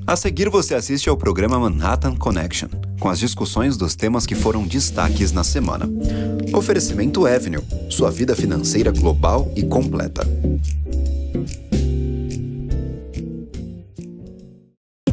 A seguir você assiste ao programa Manhattan Connection, com as discussões dos temas que foram destaques na semana. Oferecimento Avenue, sua vida financeira global e completa.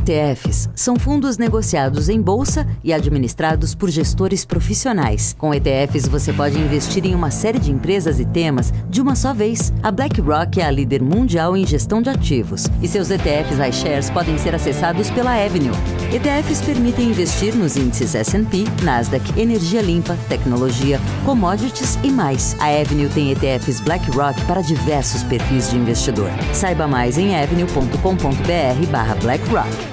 ETFs são fundos negociados em bolsa e administrados por gestores profissionais. Com ETFs, você pode investir em uma série de empresas e temas de uma só vez. A BlackRock é a líder mundial em gestão de ativos e seus ETFs iShares podem ser acessados pela Avenue. ETFs permitem investir nos índices S&P, Nasdaq, energia limpa, tecnologia, commodities e mais. A Avenue tem ETFs BlackRock para diversos perfis de investidor. Saiba mais em avenue.com.br/BlackRock.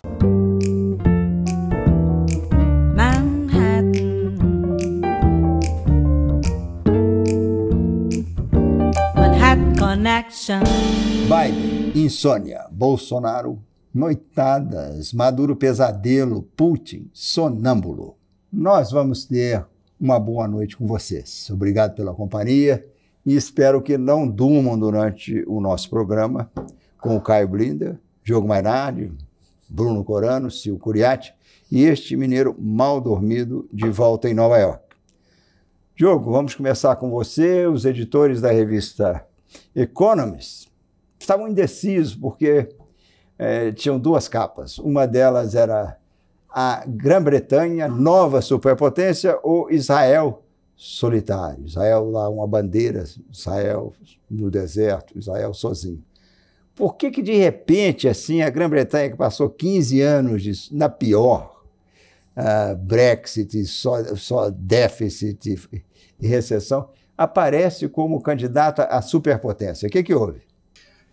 Biden, insônia. Bolsonaro, noitadas. Maduro, pesadelo. Putin, sonâmbulo. Nós vamos ter uma boa noite com vocês. Obrigado pela companhia e espero que não durmam durante o nosso programa com o Caio Blinder, Diogo Mainardi, Bruno Corano, Sil Curiati e este mineiro mal dormido de volta em Nova York. Diogo, vamos começar com você. Os editores da revista Economist estavam indecisos porque tinham duas capas. Uma delas era a Grã-Bretanha, nova superpotência, ou Israel solitário. Israel lá, uma bandeira, Israel no deserto, Israel sozinho. Por que de repente, assim, a Grã-Bretanha, que passou 15 anos na pior, Brexit, só déficit e recessão, aparece como candidata à superpotência? O que houve?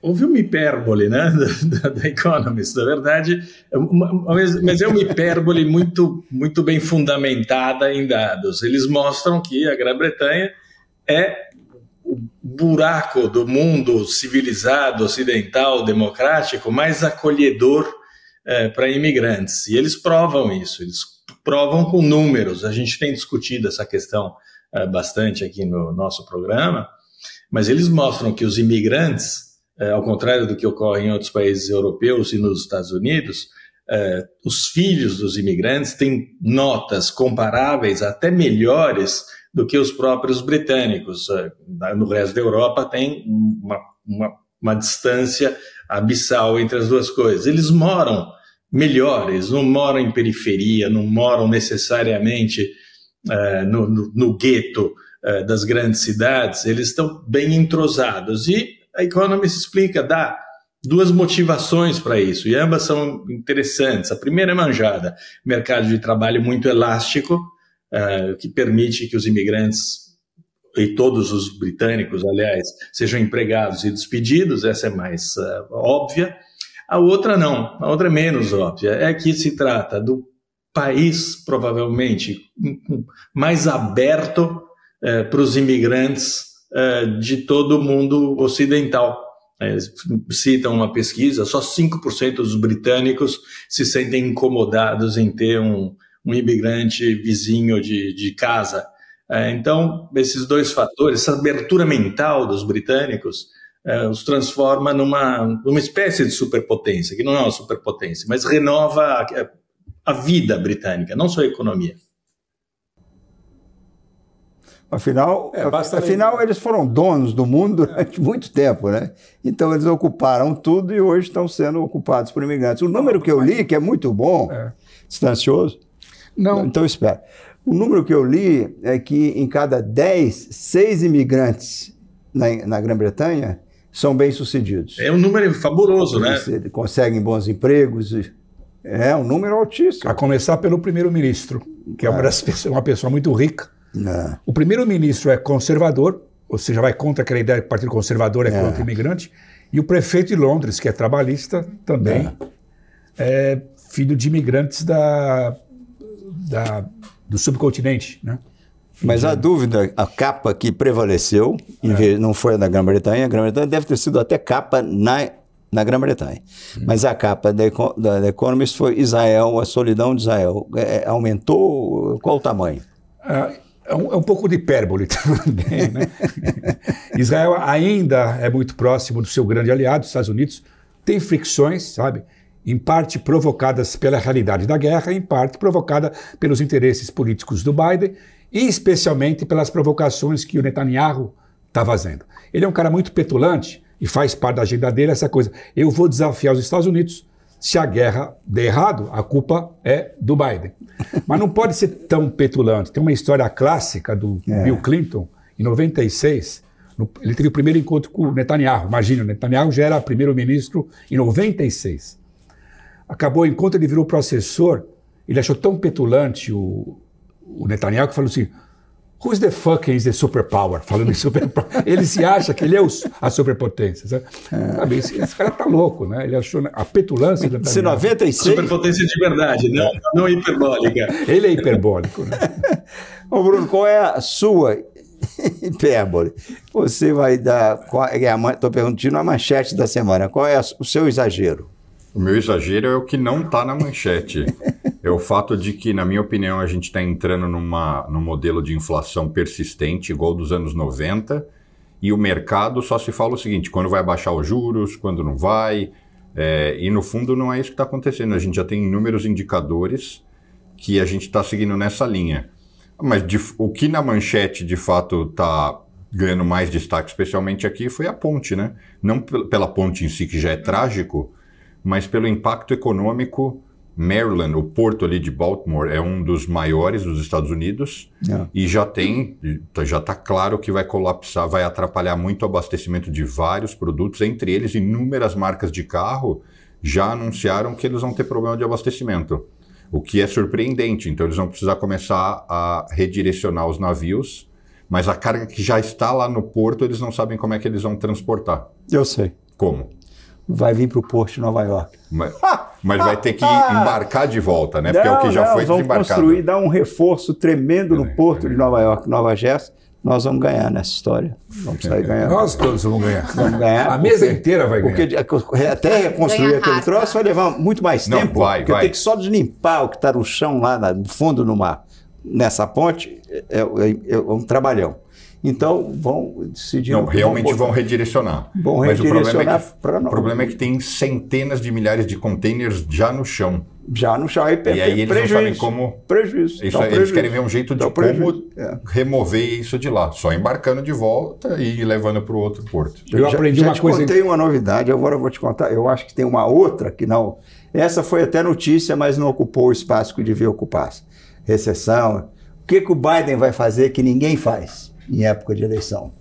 Houve uma hipérbole, né, da Economist, na verdade, mas é uma hipérbole muito bem fundamentada em dados. Eles mostram que a Grã-Bretanha é o buraco do mundo civilizado, ocidental, democrático, mais acolhedor para imigrantes. E eles provam isso, eles provam com números. A gente tem discutido essa questão bastante aqui no nosso programa, mas eles mostram que os imigrantes, ao contrário do que ocorre em outros países europeus e nos Estados Unidos, os filhos dos imigrantes têm notas comparáveis, até melhores, do que os próprios britânicos. No resto da Europa tem uma distância abissal entre as duas coisas. Eles moram melhores, não moram em periferia, não moram necessariamente no gueto das grandes cidades, eles estão bem entrosados. E a Economist explica, dá duas motivações para isso, e ambas são interessantes. A primeira é manjada, mercado de trabalho muito elástico, que permite que os imigrantes, e todos os britânicos, aliás, sejam empregados e despedidos. Essa é mais óbvia. A outra não, a outra é menos óbvia, é que se trata do país, provavelmente, mais aberto para os imigrantes de todo o mundo ocidental. Eles citam uma pesquisa, só 5% dos britânicos se sentem incomodados em ter um imigrante vizinho de casa. Então, esses dois fatores, essa abertura mental dos britânicos, os transforma numa espécie de superpotência, que não é uma superpotência, mas renova a vida britânica, não só a economia. Afinal, eles foram donos do mundo durante muito tempo, né? Então eles ocuparam tudo e hoje estão sendo ocupados por imigrantes. O número que eu li, que é muito bom, distancioso. Não. Então espera. O número que eu li é que em cada 10, 6 imigrantes na Grã-Bretanha são bem-sucedidos. É um número fabuloso, né? Eles conseguem bons empregos. É um número altíssimo. A começar pelo primeiro-ministro, que é uma pessoa muito rica. O primeiro-ministro é conservador, ou seja, vai contra aquela ideia que o Partido Conservador é contra o imigrante, e o prefeito de Londres, que é trabalhista, também é filho de imigrantes do subcontinente, né? Mas a dúvida, a capa que prevaleceu, não foi a da Grã-Bretanha, a Grã-Bretanha deve ter sido até capa na Grã-Bretanha. Mas a capa da Economist foi Israel, a solidão de Israel. Aumentou? Qual o tamanho? É um pouco de hipérbole também, né? Israel ainda é muito próximo do seu grande aliado, os Estados Unidos, tem fricções, sabe? em parte provocadas pela realidade da guerra, em parte provocada pelos interesses políticos do Biden e especialmente pelas provocações que o Netanyahu está fazendo. Ele é um cara muito petulante e faz parte da agenda dele essa coisa. Eu vou desafiar os Estados Unidos. Se a guerra der errado, a culpa é do Biden. Mas não pode ser tão petulante. Tem uma história clássica do Bill Clinton, em 96. Ele teve o primeiro encontro com o Netanyahu. Imagina, o Netanyahu já era primeiro-ministro em 96. Acabou o encontro, ele virou pro assessor. Ele achou tão petulante o Netanyahu que falou assim: "Who's the fucking is the superpower?" Falando em superpower. Ele se acha que ele é a superpotência. Sabe? Esse cara tá louco, né? Ele achou a petulância do Netanyahu. 96? Superpotência de verdade, não hiperbólica. Ele é hiperbólico, né? Ô Bruno, qual é a sua hipérbole? Você vai dar... Estou perguntando a manchete da semana. Qual é o seu exagero? O meu exagero é o que não está na manchete. É o fato de que, na minha opinião, a gente está entrando num modelo de inflação persistente, igual dos anos 90, e o mercado só se fala o seguinte: quando vai baixar os juros, quando não vai, e no fundo não é isso que está acontecendo. A gente já tem inúmeros indicadores que a gente está seguindo nessa linha. Mas o que na manchete, de fato, está ganhando mais destaque, especialmente aqui, foi a ponte, né? Não pela ponte em si, que já é trágico, mas pelo impacto econômico. Maryland, o porto ali de Baltimore, é um dos maiores dos Estados Unidos e já está claro que vai colapsar, vai atrapalhar muito o abastecimento de vários produtos, entre eles inúmeras marcas de carro já anunciaram que eles vão ter problema de abastecimento, o que é surpreendente. Então eles vão precisar começar a redirecionar os navios, mas a carga que já está lá no porto, eles não sabem como é que eles vão transportar. Eu sei. Como? Vai vir para o porto de Nova York. Mas vai ter que embarcar de volta, né? Porque é o que já foi desembarcado. Vamos construir, dar um reforço tremendo no porto de Nova York, Nova Jersey. Nós vamos ganhar nessa história. Vamos sair ganhando. Nós todos vamos ganhar. Vamos ganhar. A mesa inteira vai ganhar. Porque até reconstruir aquele troço vai levar muito mais tempo. Vai. Tem que só deslimpar o que está no chão lá no fundo do mar. Nessa ponte é um trabalhão. Então, vão decidir... Não, realmente vão redirecionar. Mas o problema é que tem centenas de milhares de containers já no chão. Já no chão. E aí eles não sabem como... Prejuízo. Eles querem ver um jeito de como remover isso de lá. Só embarcando de volta e levando para o outro porto. Eu aprendi uma coisa... Já te contei uma novidade, agora eu vou te contar. Eu acho que tem uma outra que não... Essa foi até notícia, mas não ocupou o espaço que devia ocupar. Recessão. O que o Biden vai fazer que ninguém faz em época de eleição?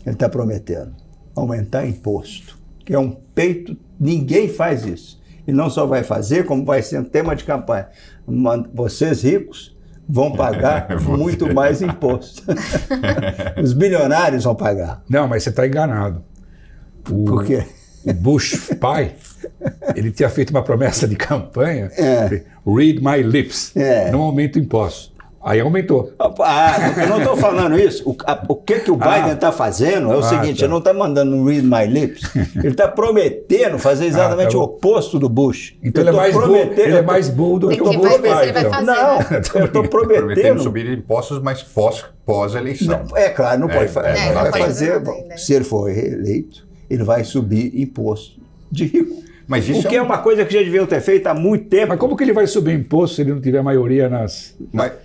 Ele está prometendo aumentar imposto, que é um peito, ninguém faz isso. E não só vai fazer, como vai ser um tema de campanha. Vocês ricos vão pagar muito mais imposto. Os bilionários vão pagar. Não, mas você está enganado. Por quê? O Bush pai, ele tinha feito uma promessa de campanha, read my lips, não aumenta impostos. Aí aumentou. Eu não estou falando isso. O que o Biden está fazendo é o seguinte, ele não está mandando um read my lips, ele está prometendo fazer exatamente o oposto do Bush. Então ele é mais burro do que o Bush pai. Não, eu estou prometendo subir impostos, mas pós-eleição. É claro, não pode fazer. Se ele for reeleito, ele vai subir imposto de rico. Mas isso é uma coisa que já deviam ter feito há muito tempo. Mas como que ele vai subir imposto se ele não tiver maioria nas...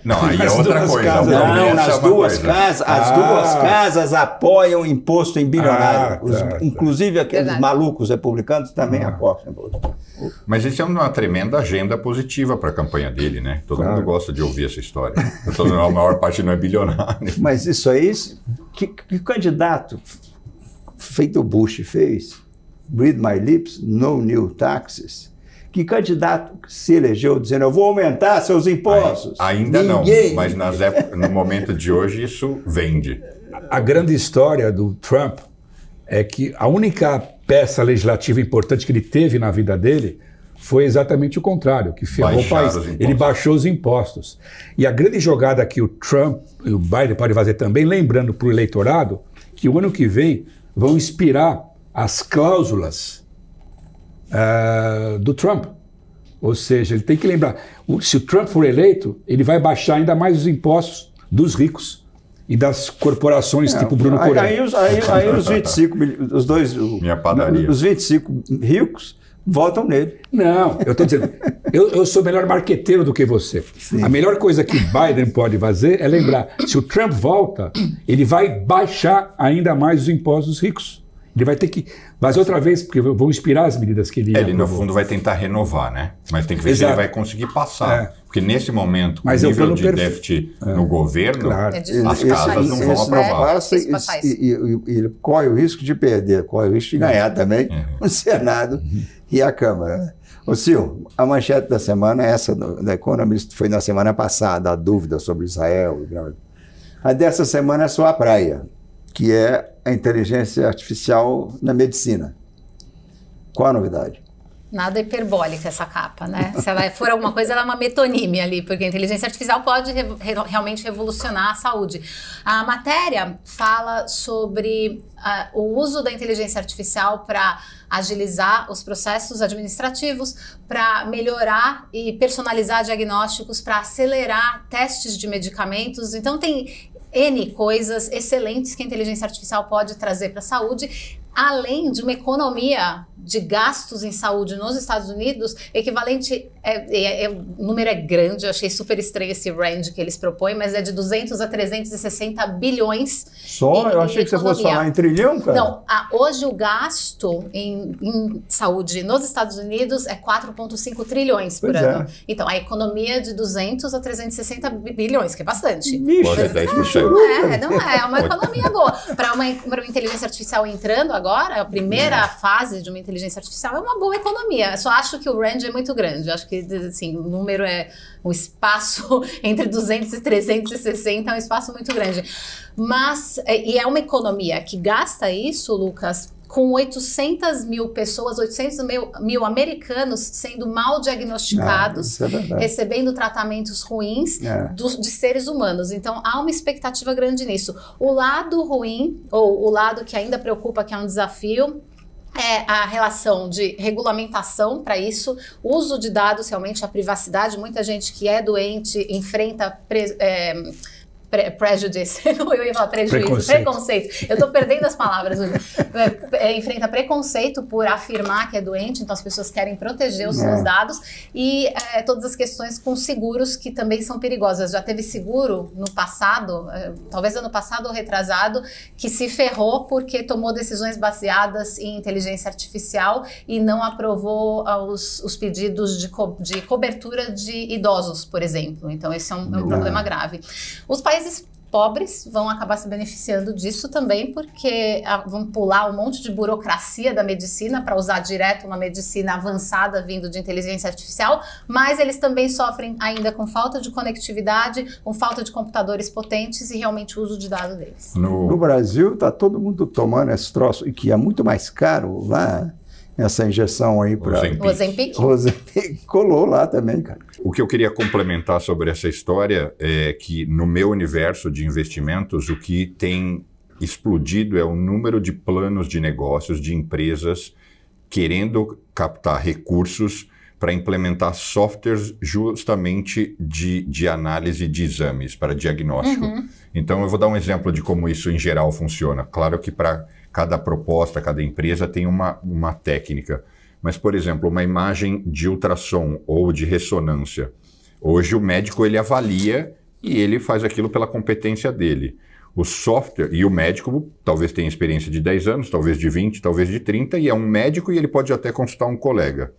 Não, aí é outra coisa. Não, nas duas casas. As duas casas apoiam imposto em bilionário. Inclusive aqueles malucos republicanos também apostam. Mas isso é uma tremenda agenda positiva para a campanha dele, né? Todo mundo gosta de ouvir essa história. A maior parte não é bilionário. Mas isso aí, que candidato feito o Bush fez... Read my lips, no new taxes. Que candidato se elegeu dizendo eu vou aumentar seus impostos? Ainda não, mas no momento de hoje isso vende. A grande história do Trump é que a única peça legislativa importante que ele teve na vida dele foi exatamente o contrário, que ferrou o país. Ele baixou os impostos. E a grande jogada que o Trump e o Biden podem fazer também, lembrando para o eleitorado, que o ano que vem vão expirar as cláusulas do Trump. Ou seja, ele tem que lembrar, se o Trump for eleito, ele vai baixar ainda mais os impostos dos ricos e das corporações tipo Bruno Correia. Aí os 25, os 25 ricos votam nele. Não, eu estou dizendo, eu sou melhor marqueteiro do que você. Sim. A melhor coisa que Biden pode fazer é lembrar, se o Trump volta, ele vai baixar ainda mais os impostos dos ricos. Ele vai ter que fazer outra vez, porque vão inspirar as medidas que ele... Ele, no fundo, vai tentar renovar, né? Mas tem que ver se ele vai conseguir passar. Porque nesse momento, o nível de déficit no governo, as casas não vão aprovar. E ele corre o risco de perder, corre o risco de ganhar também o Senado e a Câmara. Né? Ô Sil, a manchete da semana é essa, da Economist, foi na semana passada, a dúvida sobre Israel. A dessa semana é só a praia, que é a inteligência artificial na medicina. Qual a novidade? Nada hiperbólica essa capa, né? Se ela for alguma coisa, ela é uma metonímia ali, porque a inteligência artificial pode realmente revolucionar a saúde. A matéria fala sobre o uso da inteligência artificial para agilizar os processos administrativos, para melhorar e personalizar diagnósticos, para acelerar testes de medicamentos. Então tem N coisas excelentes que a inteligência artificial pode trazer para a saúde, além de uma economia de gastos em saúde nos Estados Unidos equivalente, o número é grande, eu achei super estranho esse range que eles propõem, mas é de 200 a 360 bilhões. Só? Eu achei que você fosse falar em trilhão, cara. Não, hoje o gasto em saúde nos Estados Unidos é 4,5 trilhões por ano. Então, a economia de 200 a 360 bilhões, que é bastante. Pode ser 10%. É uma economia boa. Para uma inteligência artificial entrando agora, a primeira fase de uma inteligência artificial é uma boa economia. Eu só acho que o range é muito grande. Eu acho que assim, o número o espaço entre 200 e 360 é um espaço muito grande. Mas, e é uma economia que gasta isso, Lucas, com 800 mil pessoas, 800 mil americanos sendo mal diagnosticados, recebendo tratamentos ruins de seres humanos. Então, há uma expectativa grande nisso. O lado ruim, ou o lado que ainda preocupa, que é um desafio, é a relação de regulamentação para isso, uso de dados, realmente a privacidade. Muita gente que é doente enfrenta prejudice, eu ia falar preconceito. Eu tô perdendo as palavras. Enfrenta preconceito por afirmar que é doente, então as pessoas querem proteger os seus dados e todas as questões com seguros que também são perigosas. Já teve seguro no passado, talvez ano passado ou retrasado, que se ferrou porque tomou decisões baseadas em inteligência artificial e não aprovou os pedidos de cobertura de idosos, por exemplo. Então esse é um problema grave. Os países pobres vão acabar se beneficiando disso também, porque vão pular um monte de burocracia da medicina para usar direto uma medicina avançada vindo de inteligência artificial, mas eles também sofrem ainda com falta de conectividade, com falta de computadores potentes e realmente o uso de dados deles. No Brasil está todo mundo tomando esse troço, e que é muito mais caro lá, essa injeção aí para... O Ozempic? O Ozempic colou lá também, cara. O que eu queria complementar sobre essa história é que no meu universo de investimentos, o que tem explodido é o número de planos de negócios de empresas querendo captar recursos para implementar softwares justamente de análise de exames para diagnóstico. Então eu vou dar um exemplo de como isso em geral funciona. Claro que para cada proposta, cada empresa tem uma técnica. Mas, por exemplo, uma imagem de ultrassom ou de ressonância. Hoje o médico ele avalia e ele faz aquilo pela competência dele. O software, e o médico talvez tenha experiência de 10 anos, talvez de 20, talvez de 30, e é um médico e ele pode até consultar um colega.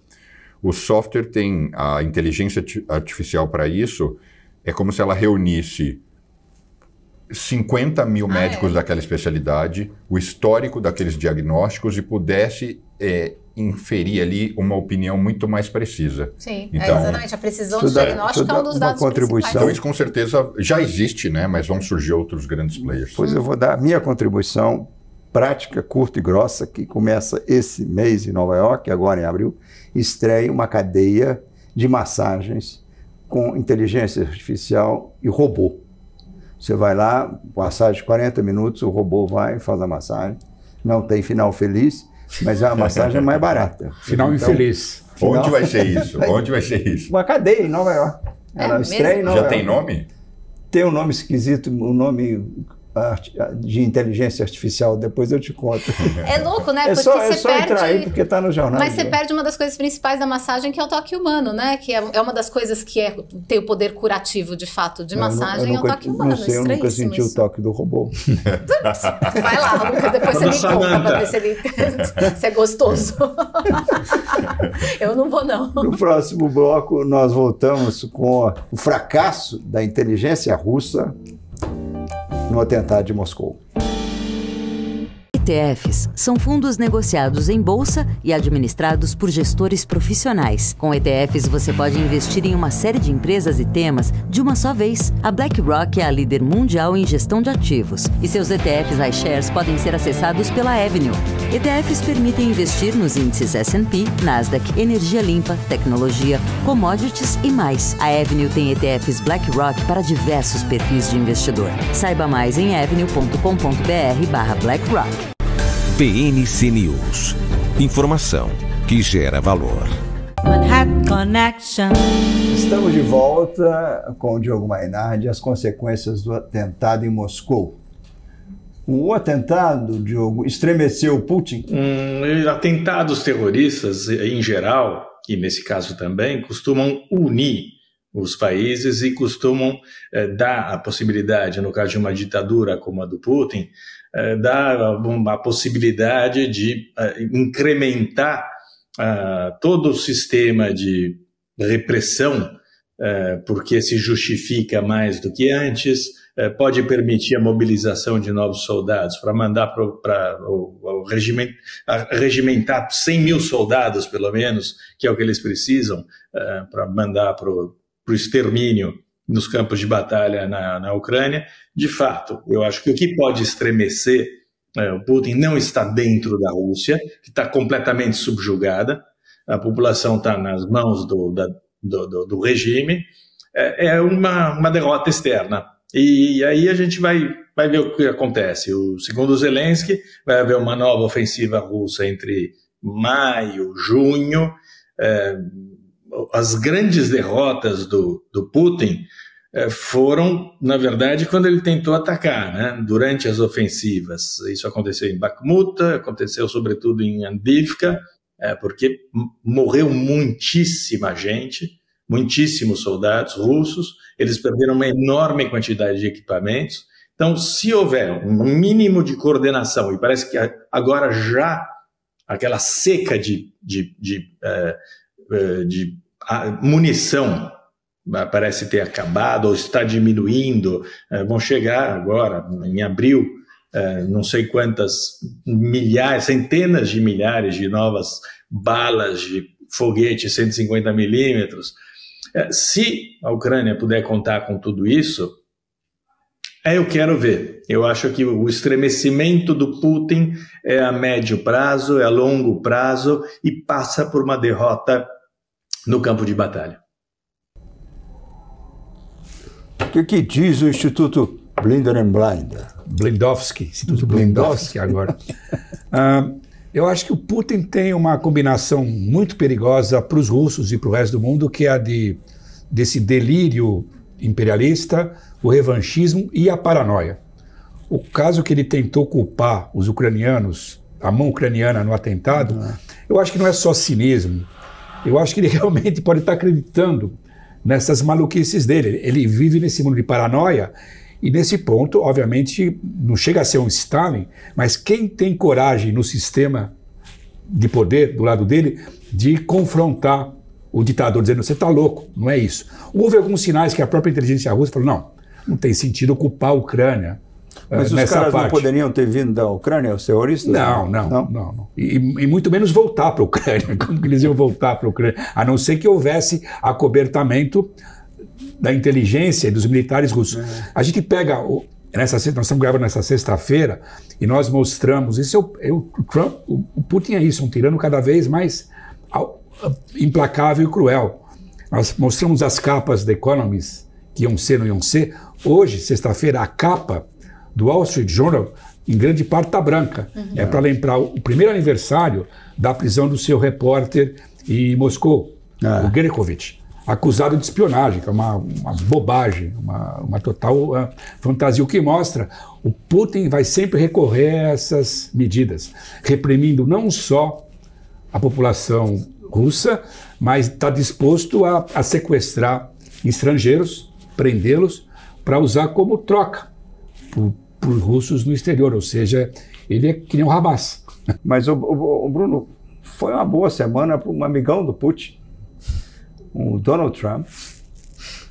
O software tem a inteligência artificial para isso, é como se ela reunisse 50 mil médicos daquela especialidade, o histórico daqueles diagnósticos e pudesse inferir ali uma opinião muito mais precisa. Sim, então, exatamente. A precisão de diagnóstico é um dos dados principais. Então isso com certeza já existe, né? Mas vão surgir outros grandes players. Pois eu vou dar a minha contribuição prática, curta e grossa, que começa esse mês em Nova York, agora em abril, estreia uma cadeia de massagens com inteligência artificial e robô. Você vai lá, massagem de 40 minutos, o robô vai e faz a massagem. Não tem final feliz, mas a massagem é mais barata. Final infeliz. Onde vai ser isso? Onde vai ser isso? Uma cadeia em Nova York. Ela estreia em Nova York. Já tem nome? Tem um nome esquisito, um nome de inteligência artificial, depois eu te conto. É louco, né? Porque é só entrar aí, porque está no jornal. Mas você perde uma das coisas principais da massagem, que é o toque humano, né? Que é uma das coisas que tem o poder curativo, de fato, de massagem, é o toque humano. Não sei, eu nunca senti o toque do robô. Vai lá, Lucas, depois você me conta para ver se é gostoso. Eu não vou, não. No próximo bloco, nós voltamos com o fracasso da inteligência russa no atentado de Moscou. ETFs são fundos negociados em bolsa e administrados por gestores profissionais. Com ETFs, você pode investir em uma série de empresas e temas de uma só vez. A BlackRock é a líder mundial em gestão de ativos e seus ETFs iShares podem ser acessados pela Avenue. ETFs permitem investir nos índices S&P, Nasdaq, energia limpa, tecnologia, commodities e mais. A Avenue tem ETFs BlackRock para diversos perfis de investidor. Saiba mais em avenue.com.br/BlackRock. PNC News. Informação que gera valor. Manhattan Connection. Estamos de volta com o Diogo Mainardi e as consequências do atentado em Moscou. O atentado, Diogo, estremeceu Putin? Atentados terroristas, em geral, e nesse caso também, costumam unir os países e costumam dar a possibilidade, no caso de uma ditadura como a do Putin, dá uma possibilidade de incrementar todo o sistema de repressão, porque se justifica mais do que antes, pode permitir a mobilização de novos soldados para mandar para regimentar 100 mil soldados, pelo menos, que é o que eles precisam, para mandar para o extermínio nos campos de batalha na Ucrânia. De fato, eu acho que o que pode estremecer, o Putin não está dentro da Rússia, que está completamente subjugada, a população está nas mãos do regime, é uma derrota externa. E aí a gente vai ver o que acontece. Segundo o Zelensky, vai haver uma nova ofensiva russa entre maio, junho. As grandes derrotas do Putin foram, na verdade, quando ele tentou atacar, né? Durante as ofensivas. Isso aconteceu em Bakhmut, aconteceu sobretudo em Avdiivka, porque morreu muitíssima gente, muitíssimos soldados russos, eles perderam uma enorme quantidade de equipamentos. Então, se houver um mínimo de coordenação, e parece que agora já aquela seca de munição parece ter acabado ou está diminuindo, vão chegar agora, em abril, não sei quantas milhares, centenas de milhares de novas balas de foguete 150 milímetros. Se a Ucrânia puder contar com tudo isso, eu quero ver. Eu acho que o estremecimento do Putin é a médio prazo, é a longo prazo e passa por uma derrota no campo de batalha. O que diz o Instituto Blinder and Blinder? Blindowski, Instituto Blindowski agora. Eu acho que o Putin tem uma combinação muito perigosa para os russos e para o resto do mundo, que é a desse delírio imperialista, o revanchismo e a paranoia. O caso que ele tentou culpar os ucranianos, a mão ucraniana no atentado, eu acho que não é só cinismo. Eu acho que ele realmente pode estar acreditando nessas maluquices dele. Ele vive nesse mundo de paranoia e nesse ponto, obviamente, não chega a ser um Stalin, mas quem tem coragem no sistema de poder do lado dele de confrontar o ditador, dizendo, você está louco, não é isso. Houve alguns sinais que a própria inteligência russa falou, não tem sentido culpar a Ucrânia. Mas os caras não poderiam ter vindo da Ucrânia, os terroristas? Não. E muito menos voltar para a Ucrânia. Como que eles iam voltar para a Ucrânia? A não ser que houvesse acobertamento da inteligência e dos militares russos. A gente pega, nós estamos gravando nessa sexta-feira, e nós mostramos, o Putin é isso, um tirano cada vez mais implacável e cruel. Nós mostramos as capas da Economist, que iam ser, não iam ser. Hoje, sexta-feira, a capa do Wall Street Journal, em grande parte, está branca. É para lembrar o primeiro aniversário da prisão do seu repórter em Moscou, o Gershkovich. acusado de espionagem, que é uma bobagem, uma total fantasia. O que mostra, o Putin vai sempre recorrer a essas medidas, reprimindo não só a população russa, mas está disposto a sequestrar estrangeiros, prendê-los, para usar como troca por russos no exterior, ou seja, ele é que nem o Hamas. Mas o Bruno, foi uma boa semana para um amigão do Putin, o Donald Trump,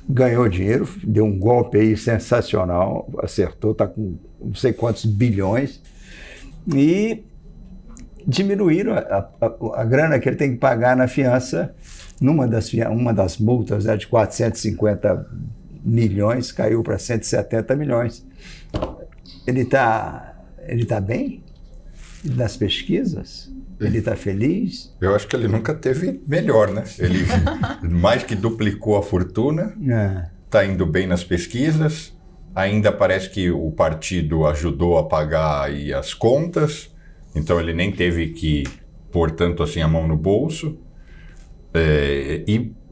ganhou dinheiro, deu um golpe aí sensacional, acertou, está com não sei quantos bilhões, e diminuíram a grana que ele tem que pagar na fiança, uma das multas de 450 milhões, caiu para 170 milhões. Ele tá bem nas pesquisas? Ele está feliz? Eu acho que ele nunca teve melhor, né? Ele mais que duplicou a fortuna, está indo bem nas pesquisas, ainda parece que o partido ajudou a pagar aí as contas, então ele nem teve que pôr tanto assim a mão no bolso.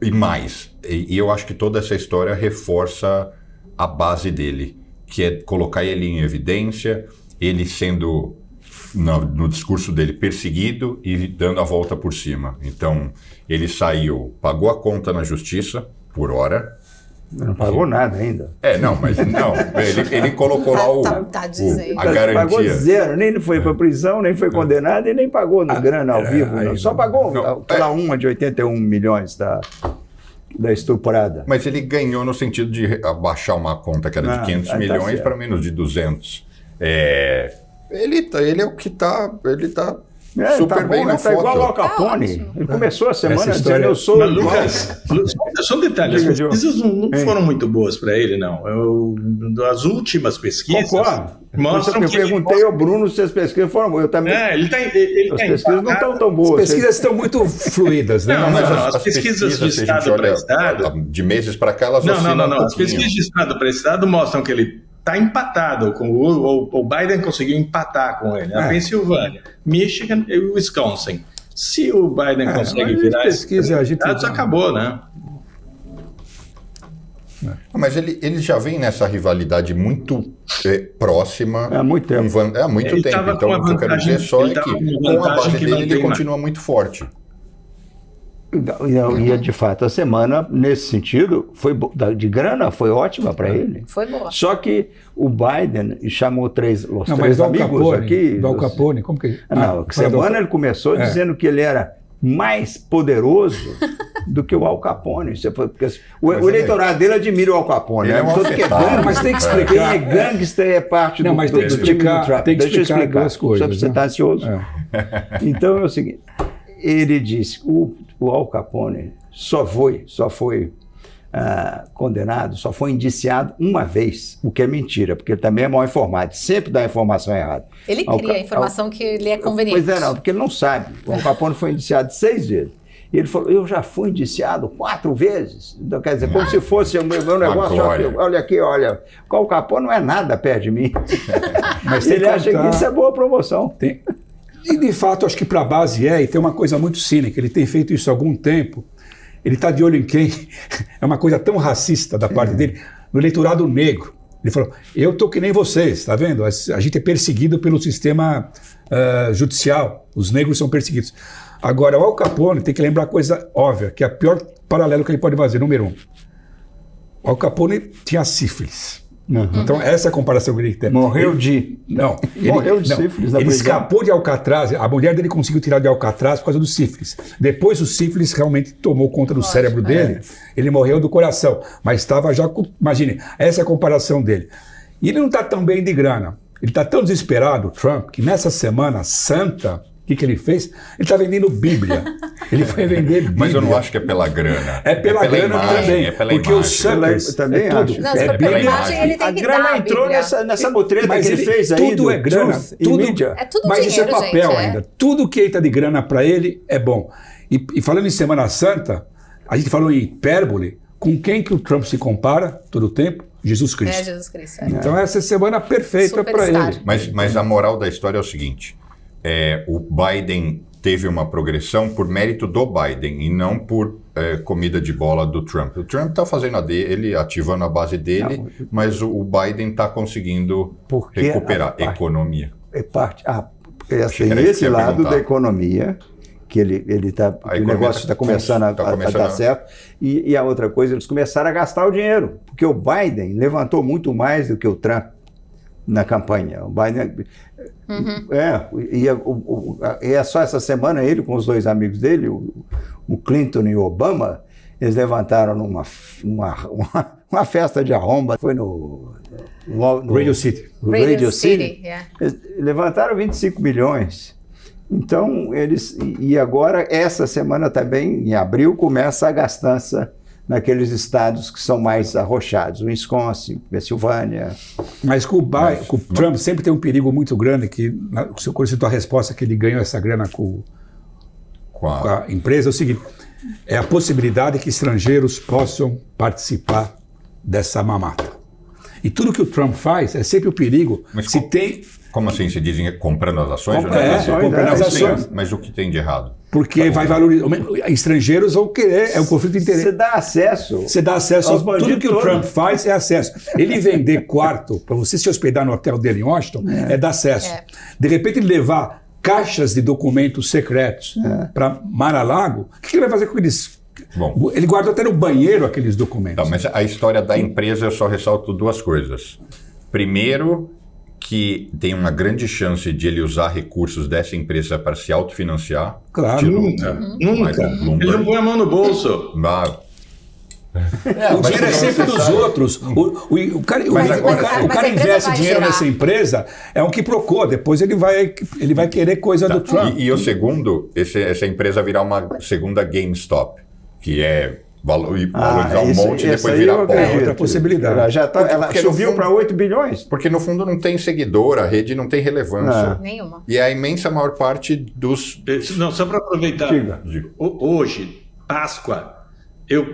E mais, e eu acho que toda essa história reforça a base dele, que é colocar ele em evidência, ele sendo, no discurso dele, perseguido e dando a volta por cima. Então, ele saiu, pagou a conta na justiça, por hora. Não pagou nada ainda. Mas ele colocou lá a garantia. Pagou zero, nem foi para prisão, nem foi condenado e nem pagou na grana ao vivo. Não. Só pagou aquela uma de 81 milhões da estuprada. Mas ele ganhou no sentido de abaixar uma conta que era de 500 milhões para menos de 200. Ele é o que está... Ele está super bem na foto. Igual ao Al Capone. Ele começou a semana dizendo, eu sou... Mas, Lucas, só um detalhe, as pesquisas não foram muito boas para ele, não. As últimas pesquisas... Concordo. Mostram eu perguntei ao Bruno se as pesquisas foram boas. Eu também... As pesquisas não estão tão boas. As pesquisas estão muito fluídas, né? Não, as pesquisas de Estado para Estado... De meses para cá, elas Não. As pesquisas de Estado para Estado mostram que ele está empatado. O Biden conseguiu empatar com ele. A Pensilvânia, Michigan e Wisconsin. Se o Biden consegue virar esses dados, acabou, né? Mas ele já vem nessa rivalidade muito próxima. Há muito tempo. Há muito tempo. Então, o que eu quero dizer só é que com a base dele, ele continua muito forte. E de fato, a semana, nesse sentido, de grana, foi ótima para ele. Foi boa. Só que o Biden chamou três amigos aqui. Do Al Capone, como que... semana ele começou dizendo que ele era mais poderoso do que o Al Capone. O eleitorado dele admira o Al Capone. Mas tem que explicar. Quem é gangster é parte do time do Trump. Tem que explicar duas coisas. Só você está ansioso. Então é o seguinte, ele disse, o Al Capone só foi condenado, só foi indiciado uma vez, o que é mentira, porque ele também é mal informado, sempre dá informação errada. Ele cria a informação que lhe é conveniente. Pois não, porque ele não sabe. O Al Capone foi indiciado 6 vezes. E ele falou, eu já fui indiciado 4 vezes. Então, quer dizer, como se fosse o meu negócio. Olha aqui, olha. O Al Capone não é nada perto de mim. Mas ele acha que isso é boa promoção. E, de fato, acho que para a base e tem uma coisa muito cínica. Ele tem feito isso há algum tempo. Ele está de olho em quem? É uma coisa tão racista da parte dele. No eleitorado negro. Ele falou, eu estou que nem vocês, está vendo? A gente é perseguido pelo sistema judicial. Os negros são perseguidos. Agora, o Al Capone tem que lembrar a coisa óbvia, que é o pior paralelo que ele pode fazer. Número 1. O Al Capone tinha sífilis. Então, essa é a comparação que ele tem. Morreu de sífilis. Ele escapou de Alcatraz. A mulher dele conseguiu tirar de Alcatraz por causa do sífilis. Depois, o sífilis realmente tomou conta do cérebro dele. Ele morreu do coração. Mas estava já... Imagine, essa é a comparação dele. E ele não está tão bem de grana. Ele está tão desesperado, Trump, que nessa semana santa... O que ele fez? Ele está vendendo Bíblia. Ele foi vender Bíblia. Mas eu não acho que é pela grana. É pela grana imagem, também. É pela porque imagem. o Sanders também acho. Não, se for pela imagem, ele tem a que grana dar entrou nessa mutreta mas que ele fez aí. Tudo é grana. Mídia. É tudo mas dinheiro, isso é papel gente, ainda. Tudo que entra de grana para ele é bom. E falando em Semana Santa, a gente falou em hipérbole. Com quem que o Trump se compara todo o tempo? Jesus Cristo. É Jesus Cristo. Então essa é a semana perfeita para ele. Mas a moral da história é o seguinte. O Biden teve uma progressão por mérito do Biden e não por comida de bola do Trump. O Trump está fazendo a dele, ativando a base dele, mas o Biden está conseguindo recuperar a economia. Tem esse lado da economia, que o negócio está começando a dar certo. E a outra coisa, eles começaram a gastar o dinheiro, porque o Biden levantou muito mais do que o Trump na campanha. O Biden... é só essa semana ele com os dois amigos dele, o Clinton e o Obama, eles levantaram uma festa de arromba, foi no Radio City. Radio City. Eles levantaram 25 milhões. Então, e agora, essa semana também, em abril, começa a gastança naqueles estados que são mais arrochados, Wisconsin, Pensilvânia. Mas com o Trump sempre tem um perigo muito grande, que o senhor citou a resposta que ele ganhou essa grana com a empresa, é o seguinte, é a possibilidade que estrangeiros possam participar dessa mamata. E tudo que o Trump faz é sempre o perigo. Mas como assim se dizem comprando as ações? Comprando as ações. Mas o que tem de errado? Porque vai valorizar. Estrangeiros vão querer, é um conflito de interesse. Você dá acesso. Tudo que o Trump faz é acesso. Ele vender quarto para você se hospedar no hotel dele em Washington é dar acesso. De repente ele levar caixas de documentos secretos para Mar-a-Lago, o que ele vai fazer com eles? Bom, ele guardou até no banheiro aqueles documentos. Não, mas a história da empresa, eu só ressalto duas coisas. Primeiro, que tem uma grande chance de ele usar recursos dessa empresa para se autofinanciar. Claro. Nunca. Ele não põe a mão no bolso. O dinheiro é sempre dos outros. O cara investe dinheiro nessa empresa, é um quiprocó. Depois ele vai querer coisa do Trump. E o segundo, essa empresa virar uma segunda GameStop, que é valorizar um monte e depois virar pó. É outra possibilidade. Ela subiu para 8 bilhões. Porque no fundo não tem seguidor, a rede não tem relevância. Nenhuma. E a imensa maior parte dos... Não, só para aproveitar. Diga. Hoje, Páscoa, eu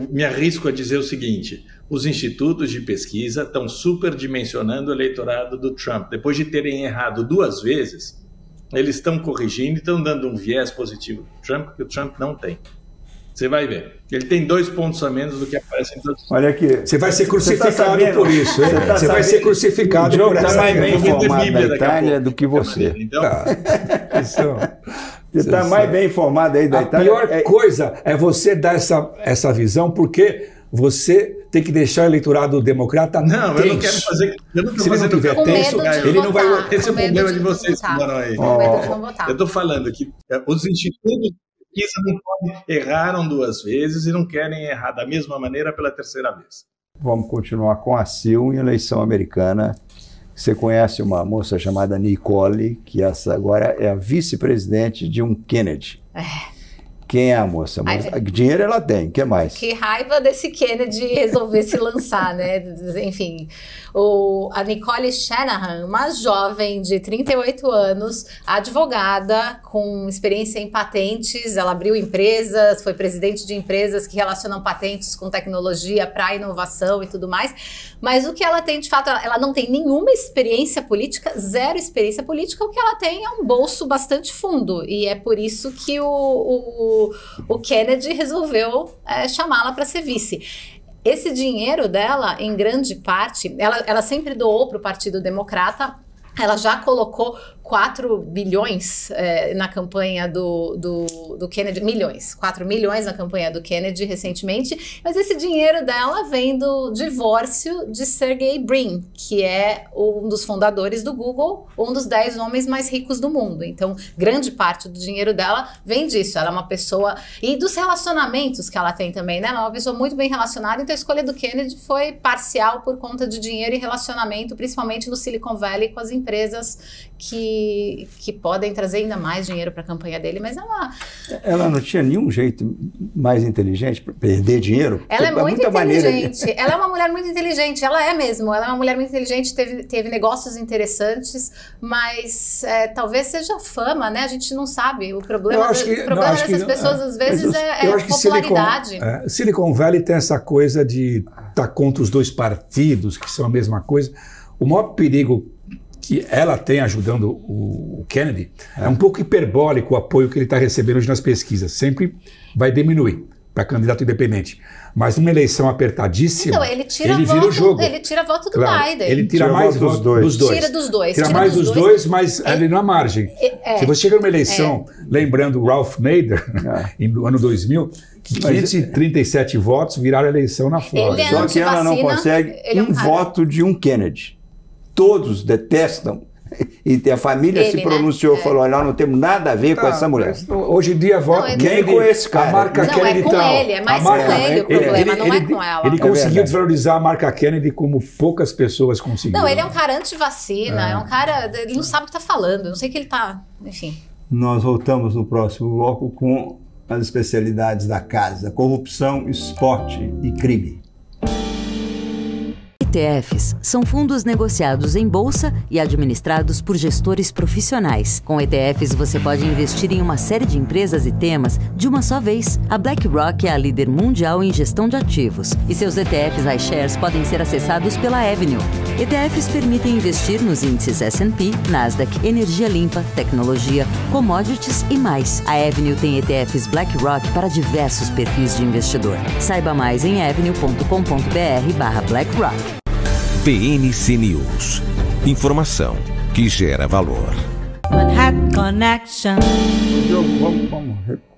me arrisco a dizer o seguinte: os institutos de pesquisa estão superdimensionando o eleitorado do Trump. Depois de terem errado 2 vezes, eles estão corrigindo e estão dando um viés positivo do Trump que o Trump não tem. Você vai ver. Ele tem 2 pontos a menos do que aparece em todos os... Olha aqui. Você vai ser crucificado por isso. Você vai ser crucificado por essa... Você está mais bem informado da Itália do que você. Então... Você está mais bem informado aí da Itália. A pior coisa é você dar essa visão, porque você tem que deixar o eleitorado democrata tenso. Não, eu não quero fazer... Se ele não tiver tenso, ele não vai... Esse é o problema de vocês que moram aí. Eu estou falando que os institutos erraram 2 vezes e não querem errar da mesma maneira pela 3ª vez. Vamos continuar com a Sil em eleição americana. Você conhece uma moça chamada Nicole, que essa agora é a vice-presidente de um Kennedy. Quem é a moça? Dinheiro ela tem, o que mais? Que raiva desse Kennedy resolver se lançar, né? Enfim, a Nicole Shanahan, uma jovem de 38 anos, advogada com experiência em patentes, ela abriu empresas, foi presidente de empresas que relacionam patentes com tecnologia para inovação e tudo mais, mas o que ela tem de fato, ela não tem nenhuma experiência política, 0 experiência política, o que ela tem é um bolso bastante fundo, e é por isso que o Kennedy resolveu chamá-la para ser vice. Esse dinheiro dela, em grande parte, ela sempre doou para o Partido Democrata. Ela já colocou 4 bilhões na campanha do Kennedy, 4 milhões na campanha do Kennedy recentemente, mas esse dinheiro dela vem do divórcio de Sergey Brin, que é um dos fundadores do Google, um dos 10 homens mais ricos do mundo. Então, grande parte do dinheiro dela vem disso. Ela é uma pessoa... E dos relacionamentos que ela tem também, né? Ela é uma pessoa muito bem relacionada, então a escolha do Kennedy foi parcial por conta de dinheiro e relacionamento, principalmente no Silicon Valley, com as empresas que podem trazer ainda mais dinheiro para a campanha dele, mas ela não tinha nenhum jeito mais inteligente para perder dinheiro? Ela é muito inteligente, ela é uma mulher muito inteligente, ela é mesmo, ela é uma mulher muito inteligente, teve negócios interessantes, mas talvez seja fama, né? A gente não sabe, o problema dessas pessoas às vezes é a popularidade. Silicon Valley tem essa coisa de estar contra os 2 partidos, que são a mesma coisa. O maior perigo que ela tem ajudando o Kennedy, é um pouco hiperbólico o apoio que ele está recebendo hoje nas pesquisas. Sempre vai diminuir para candidato independente. Mas numa eleição apertadíssima, então, ele vira o jogo. Ele tira voto do Biden. Ele tira mais votos dos dois. Tira dos dois. Tira mais dos dois, mas ali na margem. Se você chega numa eleição, lembrando o Ralph Nader, no ano 2000, que 537 votos viraram a eleição na Flórida. Só que ela não consegue voto de um Kennedy. Todos detestam. E a família se pronunciou, falou, olha, nós não temos nada a ver com essa mulher. Hoje em dia, voto nem com esse cara. A marca Kennedy com ele, é mais com ele o problema, não é com ela. Ele conseguiu desvalorizar a marca Kennedy como poucas pessoas conseguiram. Não, ele é um cara anti-vacina, é um cara, ele não sabe o que está falando, não sei que ele está, enfim. Nós voltamos no próximo bloco com as especialidades da casa: corrupção, esporte e crime. ETFs são fundos negociados em bolsa e administrados por gestores profissionais. Com ETFs, você pode investir em uma série de empresas e temas de uma só vez. A BlackRock é a líder mundial em gestão de ativos e seus ETFs iShares podem ser acessados pela Avenue. ETFs permitem investir nos índices S&P, Nasdaq, energia limpa, tecnologia, commodities e mais. A Avenue tem ETFs BlackRock para diversos perfis de investidor. Saiba mais em avenue.com.br/BlackRock. PNC News. Informação que gera valor. Manhattan Connection.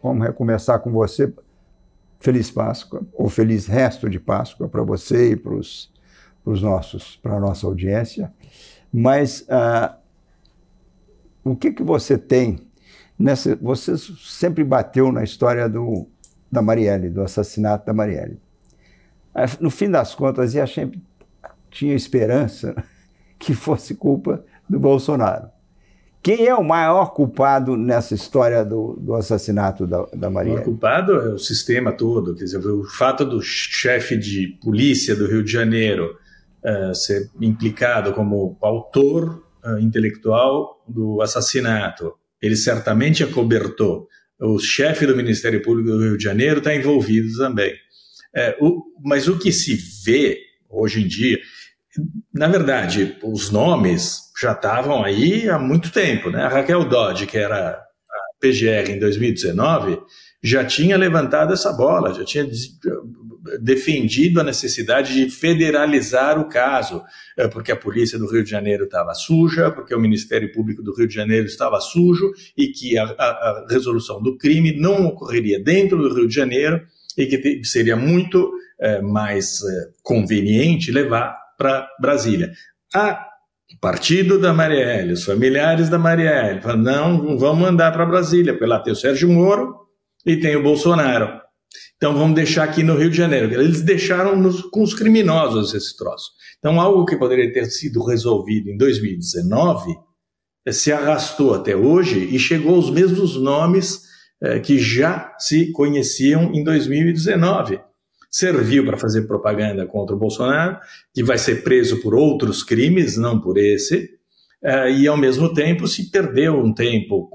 Vamos recomeçar com você. Feliz Páscoa, ou feliz resto de Páscoa para você e para a nossa audiência. Mas o que você tem nessa? Você sempre bateu na história da Marielle, do assassinato da Marielle. No fim das contas, e sempre tinha esperança que fosse culpa do Bolsonaro. Quem é o maior culpado nessa história do assassinato da Marielle? O maior culpado é o sistema todo. Quer dizer, o fato do chefe de polícia do Rio de Janeiro ser implicado como autor intelectual do assassinato, ele certamente acobertou. O chefe do Ministério Público do Rio de Janeiro está envolvido também. Mas o que se vê hoje em dia, na verdade, os nomes já estavam aí há muito tempo, né? A Raquel Dodge, que era a PGR em 2019, já tinha levantado essa bola, já tinha defendido a necessidade de federalizar o caso, porque a polícia do Rio de Janeiro estava suja, porque o Ministério Público do Rio de Janeiro estava sujo e que a resolução do crime não ocorreria dentro do Rio de Janeiro e que seria muito mais conveniente levar para Brasília. O partido da Marielle, os familiares da Marielle, falaram, não vamos mandar para Brasília, porque lá tem o Sérgio Moro e tem o Bolsonaro. Então vamos deixar aqui no Rio de Janeiro. Eles deixaram com os criminosos esse troço. Então algo que poderia ter sido resolvido em 2019 se arrastou até hoje e chegou aos mesmos nomes que já se conheciam em 2019. Serviu para fazer propaganda contra o Bolsonaro, que vai ser preso por outros crimes, não por esse, e ao mesmo tempo se perdeu um tempo,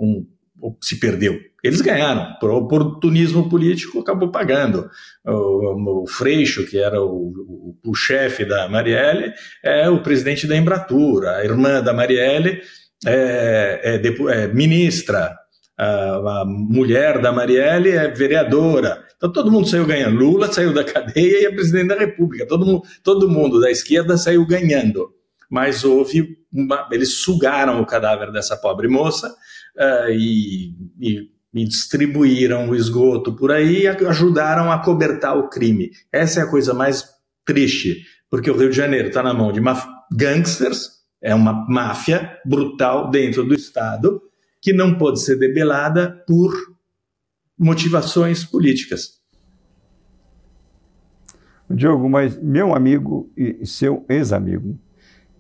se perdeu. Eles ganharam, por oportunismo político acabou pagando. O Freixo, que era o chefe da Marielle, é o presidente da Embratur, a irmã da Marielle é ministra, a mulher da Marielle é vereadora. Então todo mundo saiu ganhando. Lula saiu da cadeia e é presidente da República. Todo mundo da esquerda saiu ganhando. Mas eles sugaram o cadáver dessa pobre moça e distribuíram o esgoto por aí e ajudaram a cobertar o crime. Essa é a coisa mais triste, porque o Rio de Janeiro está na mão de gangsters, é uma máfia brutal dentro do Estado, que não pode ser debelada por motivações políticas. Diogo, mas meu amigo e seu ex-amigo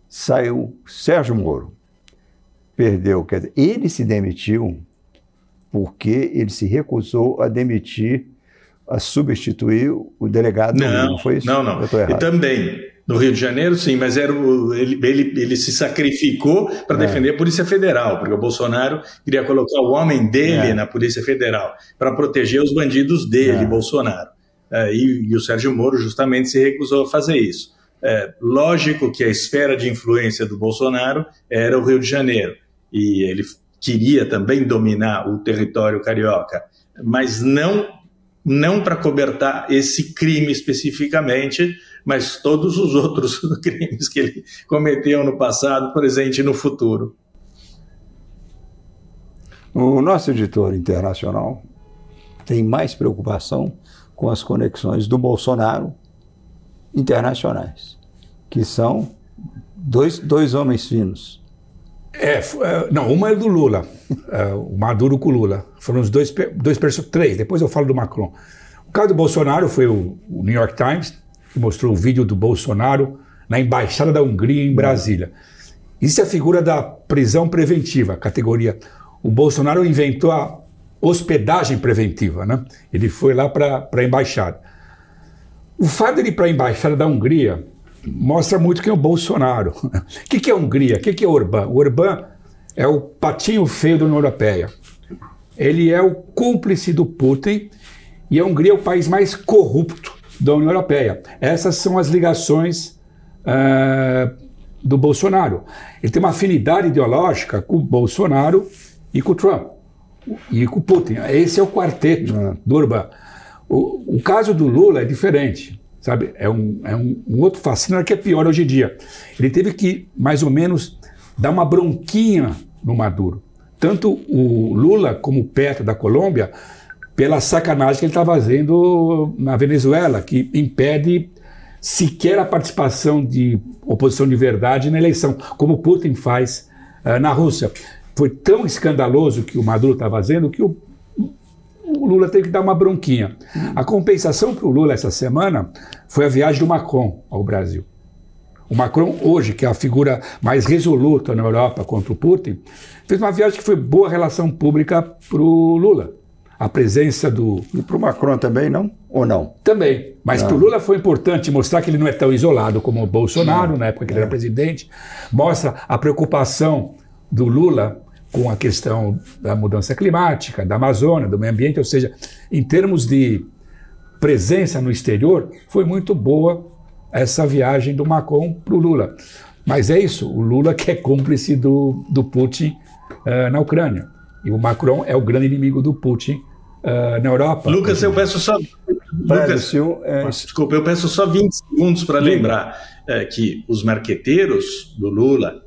saiu, Sérgio Moro, perdeu, quer dizer, ele se demitiu porque ele se recusou a demitir, a substituir o delegado. Não foi isso? Não. Eu estou errado. E também, no Rio de Janeiro, sim, mas ele se sacrificou para defender a Polícia Federal, porque o Bolsonaro queria colocar o homem dele na Polícia Federal para proteger os bandidos dele, Bolsonaro. E o Sérgio Moro justamente se recusou a fazer isso. Lógico que a esfera de influência do Bolsonaro era o Rio de Janeiro, e ele queria também dominar o território carioca, mas não para cobertar esse crime especificamente, mas todos os outros crimes que ele cometeu no passado, presente e no futuro. O nosso editor internacional tem mais preocupação com as conexões do Bolsonaro internacionais, que são dois homens finos. Não, uma é do Lula, o Maduro com o Lula. Foram os três, depois eu falo do Macron. O caso do Bolsonaro foi o New York Times, que mostrou o vídeo do Bolsonaro na Embaixada da Hungria em Brasília. Isso é a figura da prisão preventiva, categoria. O Bolsonaro inventou a hospedagem preventiva, né? Ele foi lá para a embaixada. O fato de ele ir para a Embaixada da Hungria mostra muito quem é o Bolsonaro. O que é a Hungria? O que é o Orbán? O Orbán é o patinho feio da União Europeia. Ele é o cúmplice do Putin e a Hungria é o país mais corrupto da União Europeia. Essas são as ligações do Bolsonaro. Ele tem uma afinidade ideológica com o Bolsonaro e com o Trump e com o Putin. Esse é o quarteto do Orbán. O caso do Lula é diferente. Sabe, é um outro fascínio que é pior hoje em dia. Ele teve que, mais ou menos, dar uma bronquinha no Maduro. Tanto o Lula como o Petro da Colômbia, pela sacanagem que ele está fazendo na Venezuela, que impede sequer a participação de oposição de verdade na eleição, como o Putin faz na Rússia. Foi tão escandaloso que o Maduro está fazendo que o Lula teve que dar uma bronquinha. A compensação para o Lula essa semana foi a viagem do Macron ao Brasil. O Macron, hoje, que é a figura mais resoluta na Europa contra o Putin, fez uma viagem que foi boa relação pública para o Lula. A presença do... E para o Macron também, não? Ou não? Também. Mas para o Lula foi importante mostrar que ele não é tão isolado como o Bolsonaro, na época que ele era presidente. Mostra a preocupação do Lula com a questão da mudança climática, da Amazônia, do meio ambiente, ou seja, em termos de presença no exterior, foi muito boa essa viagem do Macron para o Lula. Mas é isso, o Lula que é cúmplice do Putin na Ucrânia. E o Macron é o grande inimigo do Putin na Europa. Lucas, eu peço só... Desculpa, eu peço só 20 segundos para lembrar que os marqueteiros do Lula,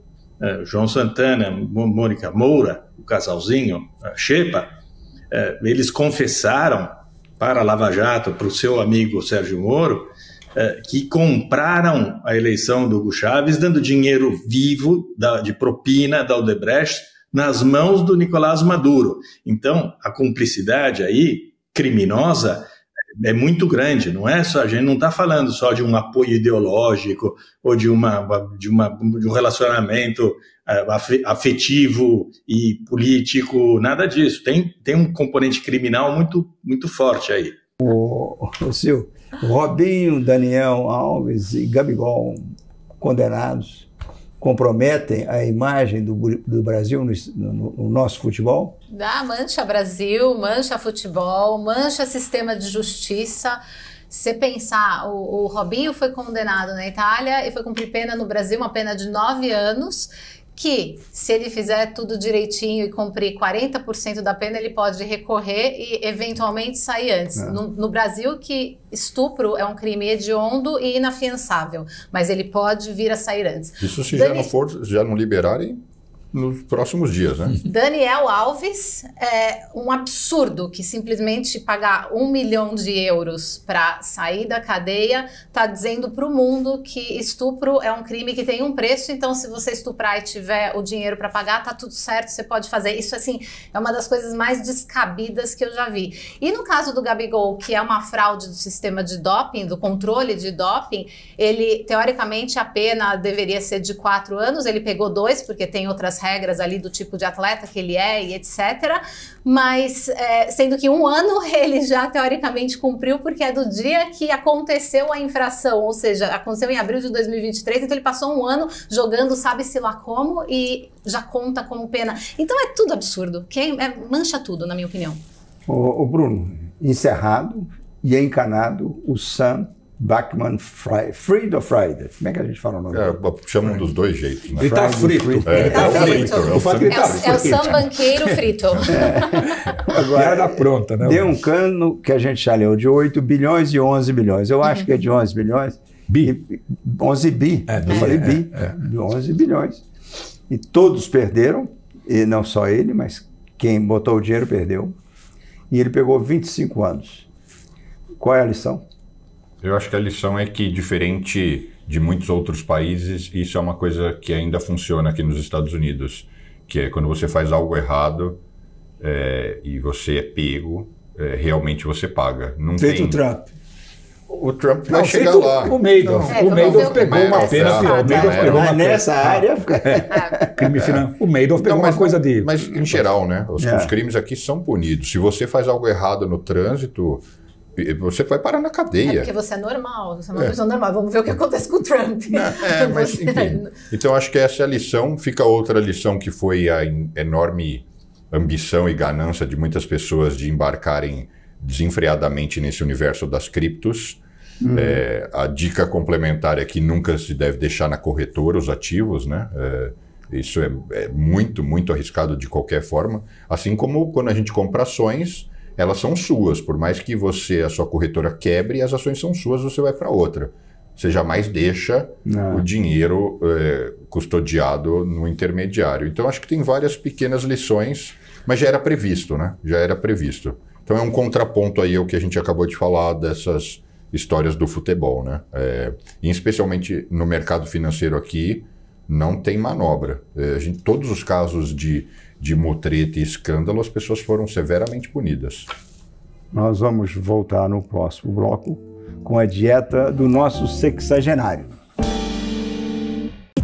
João Santana, Mônica Moura, o casalzinho, Xepa, eles confessaram para a Lava Jato, para o seu amigo Sérgio Moro, que compraram a eleição do Hugo Chávez dando dinheiro vivo de propina da Odebrecht nas mãos do Nicolás Maduro. Então, a cumplicidade aí, criminosa, é muito grande, não é só, a gente não está falando só de um apoio ideológico ou de um relacionamento afetivo e político, nada disso. Tem um componente criminal muito, muito forte aí. O Robinho, Daniel Alves e Gabigol condenados comprometem a imagem do Brasil no nosso futebol? Mancha Brasil, mancha futebol, mancha sistema de justiça. Se você pensar, o Robinho foi condenado na Itália e foi cumprir pena no Brasil, uma pena de 9 anos, que se ele fizer tudo direitinho e cumprir 40% da pena, ele pode recorrer e eventualmente sair antes. No Brasil, que estupro é um crime hediondo e inafiançável, mas ele pode vir a sair antes. Isso se já não liberarem nos próximos dias, né? Daniel Alves, é um absurdo que simplesmente pagar 1 milhão de euros para sair da cadeia está dizendo para o mundo que estupro é um crime que tem um preço, então se você estuprar e tiver o dinheiro para pagar, tá tudo certo, você pode fazer. Isso, assim, é uma das coisas mais descabidas que eu já vi. E no caso do Gabigol, que é uma fraude do sistema de doping, do controle de doping, ele, teoricamente, a pena deveria ser de 4 anos, ele pegou 2, porque tem outras regras ali do tipo de atleta que ele é e etc. Mas, sendo que 1 ano ele já teoricamente cumpriu, porque é do dia que aconteceu a infração, ou seja, aconteceu em abril de 2023, então ele passou 1 ano jogando sabe-se lá como e já conta como pena. Então é tudo absurdo, mancha tudo, na minha opinião. O Bruno, encerrado e encanado o Sun Fried ou Fried? Como é que a gente fala o nome? Chamam dos dois jeitos, né? Ele tá frito. Ele tá frito. É o sambanqueiro frito. Agora, era pronta, né? Deu um cano que a gente já leu de 8 bilhões e 11 bilhões. Eu acho que é de 11 bilhões. 11 bi. Eu falei bi. De 11 bilhões. E todos perderam, e não só ele, mas quem botou o dinheiro perdeu. E ele pegou 25 anos. Qual é a lição? Eu acho que a lição é que, diferente de muitos outros países, isso é uma coisa que ainda funciona aqui nos Estados Unidos, que é quando você faz algo errado e você é pego, realmente você paga. Não Feito tem... o Trump. O Trump vai chegar lá. O Madoff pegou uma pena. Nessa área... Crime final. O Madoff pegou uma coisa de... Mas, em geral, né? Os crimes aqui são punidos. Se você faz algo errado no trânsito... Você vai parar na cadeia. Porque você é normal, você é uma pessoa normal. Vamos ver o que acontece com o Trump. Mas enfim. Então acho que essa é a lição. Fica outra lição que foi a enorme ambição e ganância de muitas pessoas de embarcarem desenfreadamente nesse universo das criptos. A dica complementar é que nunca se deve deixar na corretora os ativos, né? Isso é muito, muito arriscado de qualquer forma. Assim como quando a gente compra ações... Elas são suas, por mais que a sua corretora quebre, as ações são suas, você vai para outra. Você jamais deixa o dinheiro custodiado no intermediário. Então, acho que tem várias pequenas lições, mas já era previsto, né? Já era previsto. Então, é um contraponto aí ao que a gente acabou de falar dessas histórias do futebol, né? E especialmente no mercado financeiro aqui, não tem manobra. Todos os casos de mutreta e escândalo, as pessoas foram severamente punidas. Nós vamos voltar no próximo bloco com a dieta do nosso sexagenário.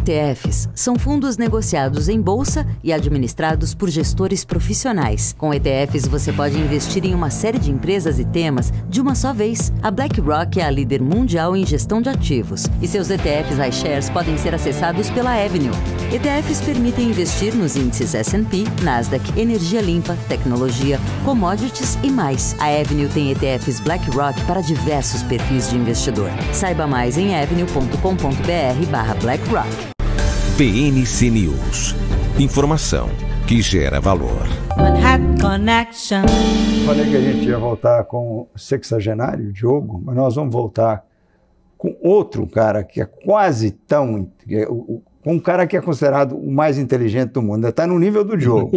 ETFs são fundos negociados em bolsa e administrados por gestores profissionais. Com ETFs, você pode investir em uma série de empresas e temas de uma só vez. A BlackRock é a líder mundial em gestão de ativos e seus ETFs iShares podem ser acessados pela Avenue. ETFs permitem investir nos índices S&P, Nasdaq, energia limpa, tecnologia, commodities e mais. A Avenue tem ETFs BlackRock para diversos perfis de investidor. Saiba mais em avenue.com.br/BlackRock. PNC News. Informação que gera valor. Manhattan Connection. Falei que a gente ia voltar com o sexagenário, Diogo, mas nós vamos voltar com outro cara que é quase tão... um cara que é considerado o mais inteligente do mundo. Está no nível do Diogo.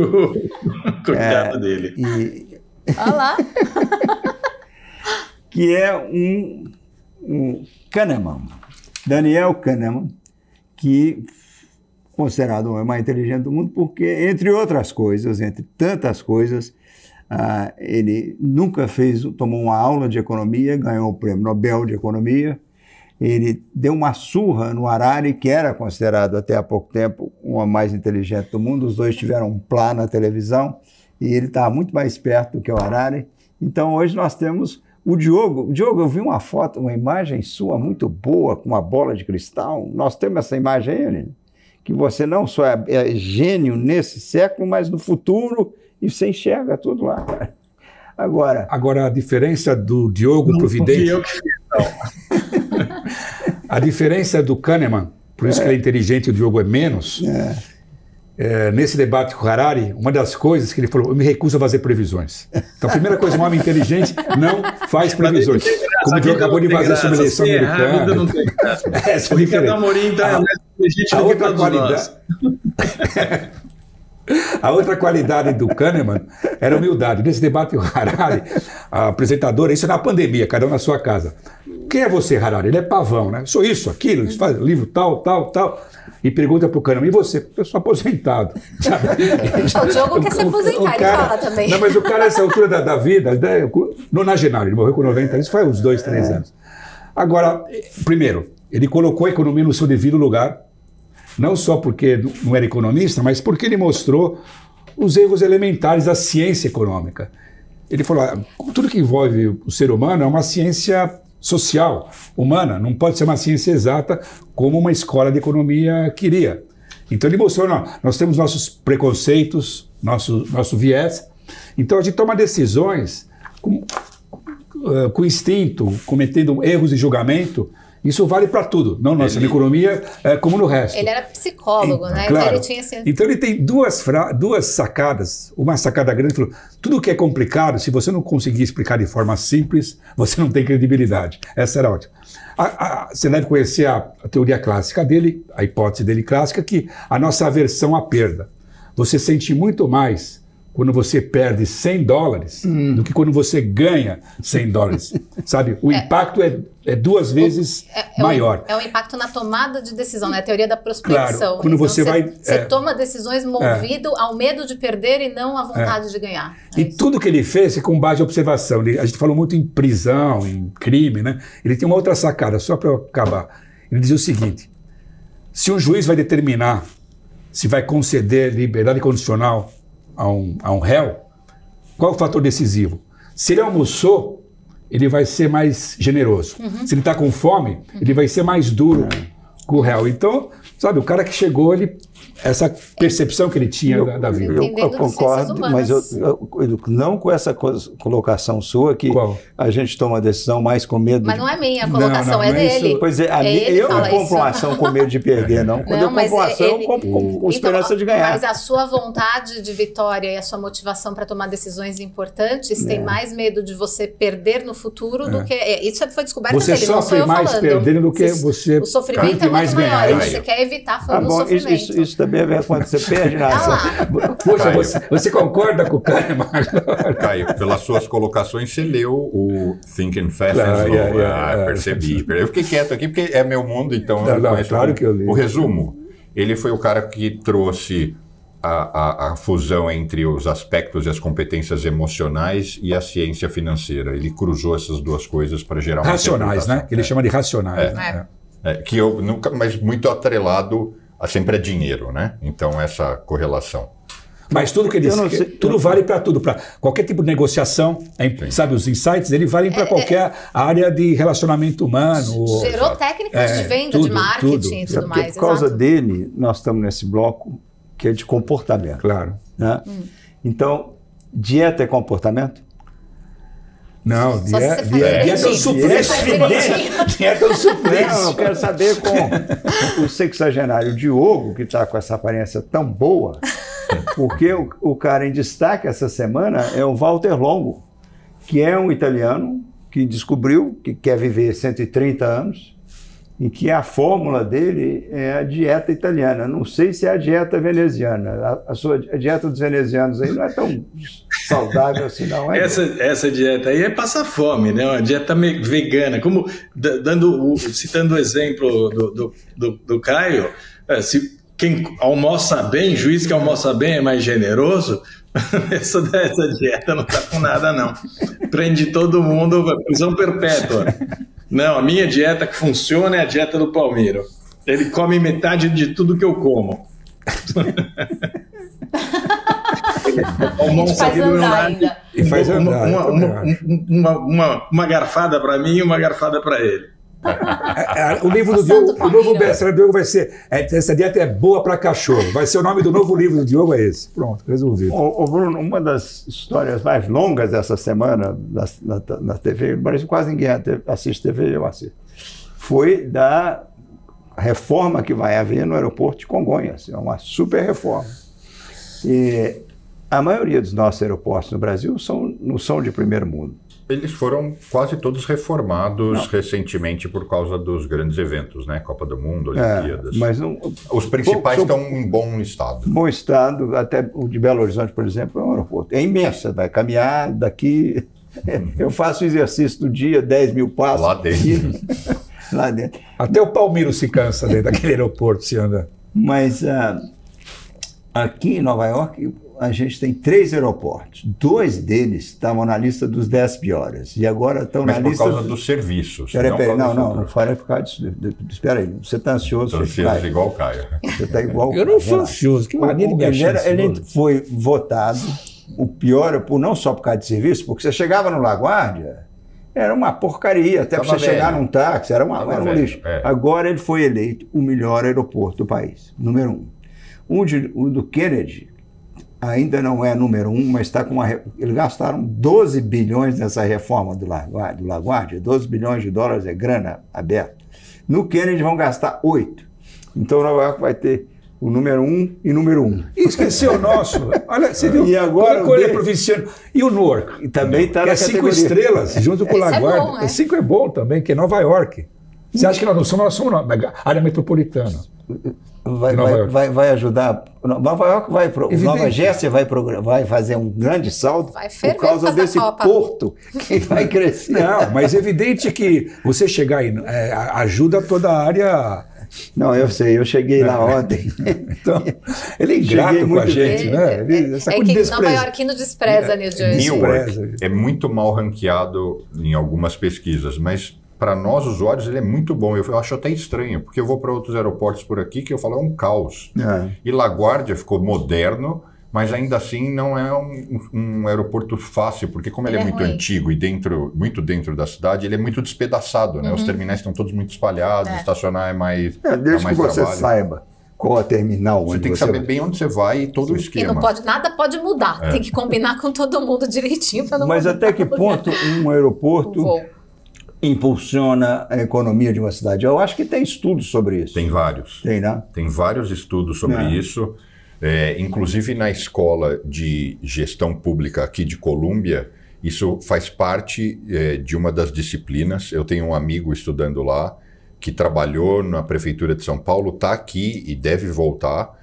Coitado dele. Olha lá. Que é um Kahneman. Daniel Kahneman, que considerado o homem mais inteligente do mundo, porque, entre outras coisas, entre tantas coisas, ele nunca tomou uma aula de economia, ganhou o Prêmio Nobel de Economia, ele deu uma surra no Harari, que era considerado até há pouco tempo o homem mais inteligente do mundo. Os dois tiveram um plá na televisão e ele estava muito mais perto do que o Harari. Então, hoje nós temos o Diogo. Diogo, eu vi uma foto, uma imagem sua muito boa, com uma bola de cristal. Nós temos essa imagem aí, né? Que você não só é gênio nesse século, mas no futuro, e você enxerga tudo lá, cara. Agora, a diferença do Diogo para o vidente... A diferença do Kahneman, por isso que ele é inteligente e o Diogo é menos, nesse debate com o Harari, uma das coisas que ele falou, eu me recuso a fazer previsões. Então, a primeira coisa, um homem inteligente não faz previsões. Como o Diogo acabou de fazer sobre a eleição americana. Não tem graça. Essa diferença. Amorim, então, é mais legítimo que todos nós. A outra qualidade do Kahneman era a humildade. Nesse debate, o Harari, a apresentadora, isso na pandemia, cada um na sua casa. Quem é você, Harari? Ele é pavão, né? Sou isso, aquilo, faz livro tal. E pergunta pro Kahneman, e você? Eu sou aposentado. Sabe? O Diogo quer se aposentar, ele fala também. Não, mas o cara, nessa altura da vida, nonagenário, ele morreu com 90 anos, foi uns 2, 3 anos. Agora, primeiro, ele colocou a economia no seu devido lugar, não só porque não era economista, mas porque ele mostrou os erros elementares da ciência econômica. Ele falou, tudo que envolve o ser humano é uma ciência social, humana, não pode ser uma ciência exata como uma escola de economia queria. Então ele mostrou, nós temos nossos preconceitos, nosso viés, então a gente toma decisões com instinto, cometendo erros de julgamento, isso vale para tudo, não na economia como no resto. Ele era psicólogo, né? Claro. Então ele tinha assim... Então ele tem duas sacadas. Uma sacada grande, falou, tudo que é complicado, se você não conseguir explicar de forma simples, você não tem credibilidade. Essa era ótima. Você deve conhecer a teoria clássica dele, a hipótese dele clássica, que a nossa aversão à perda. Você sente muito mais quando você perde $100 do que quando você ganha $100, sabe? O impacto é 2 vezes maior. É o impacto na tomada de decisão, né? A teoria da prospecção. Claro, quando então, você toma decisões movido ao medo de perder e não à vontade de ganhar. E tudo que ele fez é com base em observação. A gente falou muito em prisão, em crime, né? Ele tem uma outra sacada, só para eu acabar. Ele dizia o seguinte, se um juiz vai determinar se vai conceder liberdade condicional a um réu, qual é o fator decisivo? Se ele almoçou, ele vai ser mais generoso. Se ele está com fome, ele vai ser mais duro com o réu. Então, sabe, o cara que chegou, essa percepção que ele tinha da vida. Eu concordo, mas eu não com essa colocação sua que a gente toma a decisão mais com medo. Mas não é minha a colocação, é dele. Isso, pois é, eu não compro uma ação com medo de perder, não. Quando eu compro uma ação, eu compro com esperança de ganhar. Mas a sua vontade de vitória e a sua motivação para tomar decisões importantes tem mais medo de você perder no futuro do que... Isso foi descoberto dele, não sou eu falando. Você sofre mais perdendo do que você... O sofrimento é muito maior. Você quer evitar o sofrimento. Isso também é quando você perde na ação. Poxa, você concorda com o Caio, Caio, pelas suas colocações, você leu o Think Fast and Slow. Percebi. Eu fiquei quieto aqui porque é meu mundo, então eu conheço claro que eu li. O resumo. Ele foi o cara que trouxe a fusão entre os aspectos e as competências emocionais e a ciência financeira. Ele cruzou essas duas coisas para gerar uma racionais, né? Ele chama de racionais. Que eu nunca, mas muito atrelado sempre a dinheiro, né? Então essa correlação. Mas tudo que ele disse, tudo vale para tudo, para qualquer tipo de negociação, sabe, os insights dele valem para qualquer área de relacionamento humano. Gerou técnicas de venda, de marketing e tudo mais. Por causa dele, nós estamos nesse bloco que é de comportamento. Claro. Né? Então, dieta é comportamento? Não, dieta é um suplente. Dieta é um suplente. Não, eu quero saber com o sexagenário Diogo, que está com essa aparência tão boa, porque o cara em destaque essa semana é o Walter Longo, que é um italiano que descobriu que quer viver 130 anos e que a fórmula dele é a dieta italiana. Não sei se é a dieta veneziana. A dieta dos venezianos aí não é tão saudável assim, não é? Essa dieta aí é passar fome, né? Uma dieta vegana. Como, citando o exemplo do Caio, se quem almoça bem, juiz que almoça bem é mais generoso, essa dieta não está com nada, não. Prende todo mundo, prisão perpétua. Não, a minha dieta que funciona é a dieta do Palmiro. Ele come metade de tudo que eu como. Almoça faz andar ainda. E faz andar. Uma garfada para mim e uma garfada para ele. O livro do Diogo, o novo best-seller do Diogo vai ser essa dieta é boa para cachorro. Vai ser o nome do novo livro do Diogo, é esse. Pronto, resolvido. Bruno, uma das histórias mais longas dessa semana na TV, parece que quase ninguém assiste TV, eu assisto, foi da reforma que vai haver no aeroporto de Congonhas. É uma super reforma. E a maioria dos nossos aeroportos no Brasil não são de primeiro mundo. Eles foram quase todos reformados recentemente por causa dos grandes eventos, né? Copa do Mundo, Olimpíadas. Mas não, os principais estão em bom estado. Bom estado, até o de Belo Horizonte, por exemplo, é um aeroporto. É imenso, vai caminhar daqui. Eu faço exercício do dia, 10 mil passos. Lá dentro. Lá dentro. Até o Palmiro se cansa dentro daquele aeroporto, se anda. Mas aqui em Nova York, a gente tem 3 aeroportos. 2 deles estavam na lista dos 10 piores. E agora estão na lista... Mas por causa dos serviços. Peraí, não foi por causa disso. Espera aí, você está ansioso. Estou ansioso igual o Caio. Você está igual o Caio. Eu não sou ansioso, que maneira de me achar. Ele foi votado o pior, não só por causa de serviço, porque você chegava no LaGuardia, era uma porcaria, até para você chegar num táxi, era um lixo. Agora ele foi eleito o melhor aeroporto do país, número 1. O do Kennedy, ainda não é número 1, mas está com eles gastaram 12 bilhões nessa reforma do LaGuardia. 12 bilhões de dólares é grana aberta. No Kennedy vão gastar 8. Então Nova York vai ter o número 1 e número 1. Esqueceu o nosso. Olha, você viu? E agora ele é profissional. E o Newark? Também está na categoria. 5 estrelas, junto com o LaGuardia. É bom, 5 é bom também, que é Nova York. Você acha que nós somos na área metropolitana? Vai ajudar. Nova York Nova Jersey vai fazer um grande salto por causa desse porto que vai crescer. Não, mas é evidente que você chegar aí ajuda toda a área. Não, eu sei, eu cheguei lá ontem. Então, ele é ingrato com a gente, né? Que Nova Yorkino despreza New Jersey. Newark é muito mal ranqueado em algumas pesquisas, mas para nós, usuários, ele é muito bom. Eu acho até estranho, porque eu vou para outros aeroportos por aqui que eu falo é um caos. E LaGuardia ficou moderno, mas ainda assim não é um aeroporto fácil, porque como ele é muito antigo e muito dentro da cidade, ele é muito despedaçado, né? Os terminais estão todos muito espalhados, estacionar é mais desde que você saiba qual a terminal. Você tem que saber bem onde você vai e todo o esquema. E não pode, nada pode mudar, tem que combinar com todo mundo direitinho para não Mas até que ponto um aeroporto impulsiona a economia de uma cidade? Eu acho que tem estudos sobre isso. Tem vários. Tem, né? Tem vários estudos sobre isso. Inclusive na escola de gestão pública aqui de Colômbia, isso faz parte de uma das disciplinas. Eu tenho um amigo estudando lá que trabalhou na prefeitura de São Paulo, está aqui e deve voltar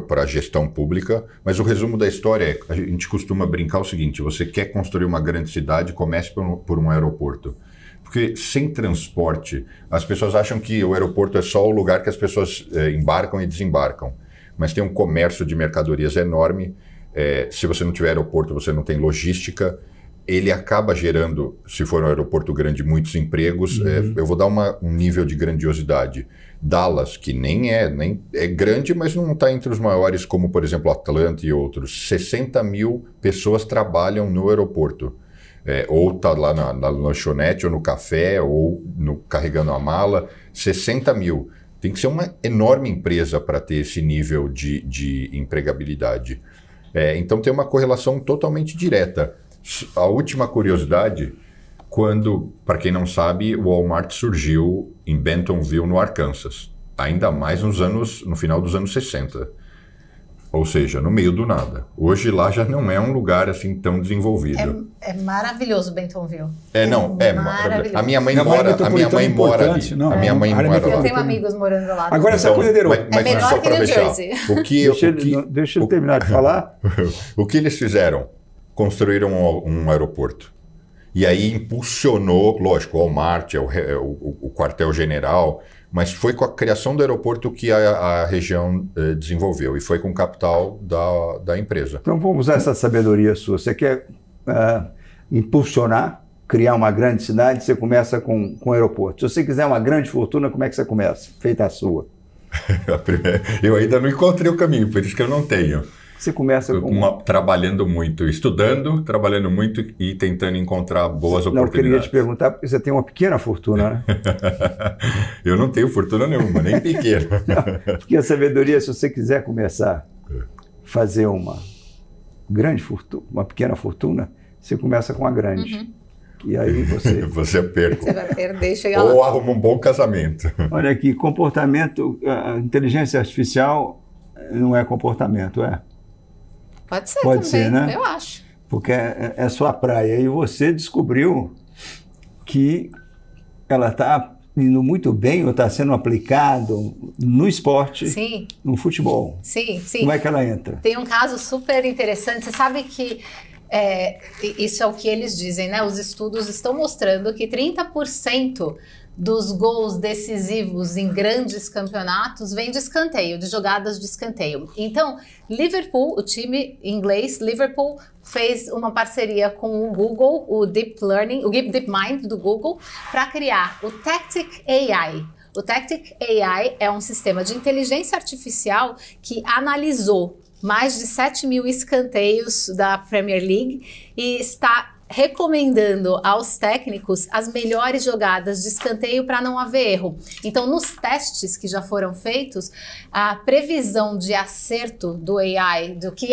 para a gestão pública, mas o resumo da história é, a gente costuma brincar o seguinte: você quer construir uma grande cidade, comece por um aeroporto. Porque sem transporte, as pessoas acham que o aeroporto é só o lugar que as pessoas embarcam e desembarcam, mas tem um comércio de mercadorias enorme. Se você não tiver aeroporto, você não tem logística. Ele acaba gerando, se for um aeroporto grande, muitos empregos. Eu vou dar um nível de grandiosidade. Dallas, que nem é grande, mas não está entre os maiores, como, por exemplo, Atlanta e outros. 60 mil pessoas trabalham no aeroporto. Ou está lá na lanchonete, ou no café, ou carregando a mala. 60 mil. Tem que ser uma enorme empresa para ter esse nível de empregabilidade. Então tem uma correlação totalmente direta. A última curiosidade, para quem não sabe, o Walmart surgiu em Bentonville, no Arkansas, ainda mais no final dos anos 60, ou seja, no meio do nada. Hoje lá já não é um lugar assim tão desenvolvido. É maravilhoso Bentonville. Maravilhoso. A minha mãe mora ali. Eu tenho amigos morando lá. Agora essa coisa é melhor que New Jersey. Deixa eu terminar de falar. O que eles fizeram? Construíram um aeroporto. E aí impulsionou, lógico, o Walmart, o quartel-general, mas foi com a criação do aeroporto que a região desenvolveu, e foi com o capital da empresa. Então vamos usar essa sabedoria sua. Você quer impulsionar, criar uma grande cidade, você começa com o aeroporto. Se você quiser uma grande fortuna, como é que você começa? Feita a sua. Eu ainda não encontrei o caminho, por isso que eu não tenho. Você começa trabalhando muito, estudando, trabalhando muito e tentando encontrar boas oportunidades. Eu queria te perguntar, porque você tem uma pequena fortuna, né? Eu não tenho fortuna nenhuma, nem pequena. Não, porque a sabedoria, se você quiser começar a fazer uma grande fortuna, uma pequena fortuna, você começa com a grande. E aí você perca. Você vai perder e chegar lá. Ou arruma um bom casamento. Olha aqui, inteligência artificial não é comportamento, Pode ser Pode também, ser, né? Eu acho. Porque é sua praia. E você descobriu que ela está indo muito bem ou está sendo aplicado no esporte, no futebol. Sim. Como é que ela entra? Tem um caso super interessante. Você sabe que isso é o que eles dizem, né? Os estudos estão mostrando que 30% dos gols decisivos em grandes campeonatos vem de escanteio, de jogadas de escanteio. Então, Liverpool, o time inglês, Liverpool, fez uma parceria com o Google, o DeepMind do Google, para criar o Tactic AI. O Tactic AI é um sistema de inteligência artificial que analisou mais de 7 mil escanteios da Premier League e está recomendando aos técnicos as melhores jogadas de escanteio para não haver erro. Então, nos testes que já foram feitos, a previsão de acerto do AI, do que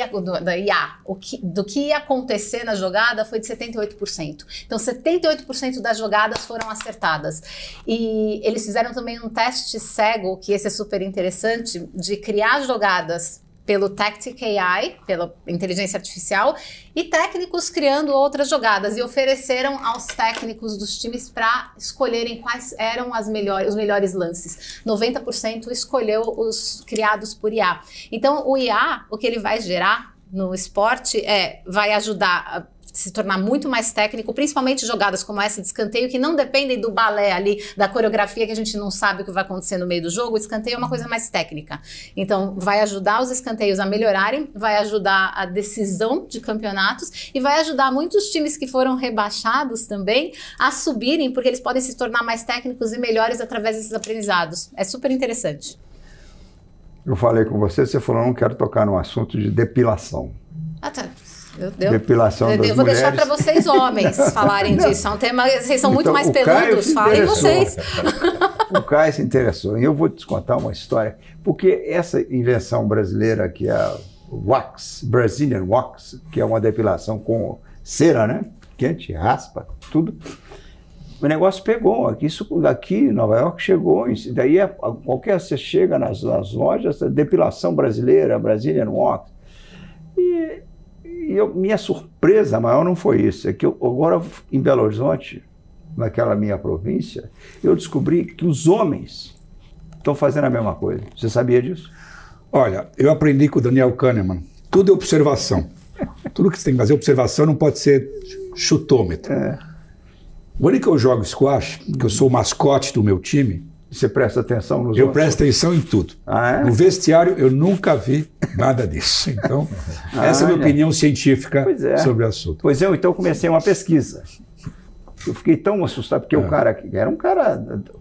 ia acontecer na jogada foi de 78%. Então, 78% das jogadas foram acertadas. E eles fizeram também um teste cego, que esse é super interessante, de criar jogadas pelo Tactic AI, pela inteligência artificial, e técnicos criando outras jogadas, e ofereceram aos técnicos dos times para escolherem quais eram os melhores lances. 90% escolheu os criados por IA. Então, o IA, o que ele vai gerar no esporte vai ajudar a se tornar muito mais técnico, principalmente jogadas como essa de escanteio, que não dependem do balé ali, da coreografia, que a gente não sabe o que vai acontecer no meio do jogo. O escanteio é uma coisa mais técnica. Então, vai ajudar os escanteios a melhorarem, vai ajudar a decisão de campeonatos e vai ajudar muitos times que foram rebaixados também a subirem, porque eles podem se tornar mais técnicos e melhores através desses aprendizados. É super interessante. Eu falei com você falou, não quero tocar no assunto de depilação. Ah, tá. Depilação das mulheres. Eu vou deixar para vocês homens falarem disso. É um tema, vocês são muito mais peludos, falem vocês. O Caio se interessou. E eu vou te contar uma história. Porque essa invenção brasileira, que é a wax, Brazilian wax, que é uma depilação com cera, né? Quente, raspa, tudo. O negócio pegou. Aqui em Nova York chegou. Daí você chega nas lojas, depilação brasileira, Brazilian wax. Minha surpresa maior não foi isso, é que agora em Belo Horizonte, naquela minha província, eu descobri que os homens estão fazendo a mesma coisa. Você sabia disso? Olha, eu aprendi com o Daniel Kahneman, tudo é observação. Tudo que você tem que fazer observação, não pode ser chutômetro. O ano que eu jogo squash, que eu sou o mascote do meu time, você presta atenção nos outros? Eu presto atenção em tudo. No vestiário, eu nunca vi nada disso. Então, essa é a minha opinião científica sobre o assunto. Pois é, então eu comecei uma pesquisa. Eu fiquei tão assustado, porque o cara, que era um cara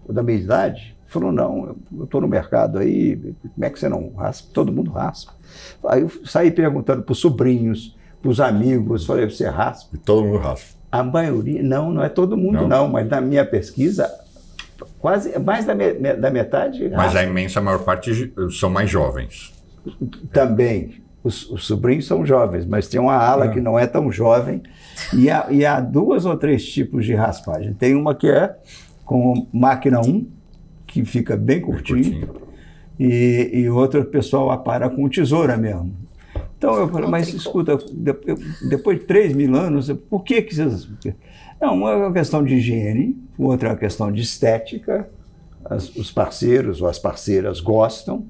da minha idade, falou, não, eu estou no mercado aí, como é que você não raspa? Todo mundo raspa. Aí eu saí perguntando para os sobrinhos, para os amigos, falei, você raspa? E todo mundo raspa. A maioria, não é todo mundo não, mas na minha pesquisa, quase mais da metade. Mas a imensa maior parte são mais jovens. Também. Os sobrinhos são jovens, mas tem uma ala que não é tão jovem. E há 2 ou 3 tipos de raspagem. Tem uma que é com máquina 1, que fica bem curtinho. E outra o pessoal apara com tesoura mesmo. Então eu falei, mas escuta, depois de 3.000 anos, por que vocês... Não, uma é uma questão de higiene, outra é uma questão de estética, os parceiros ou as parceiras gostam,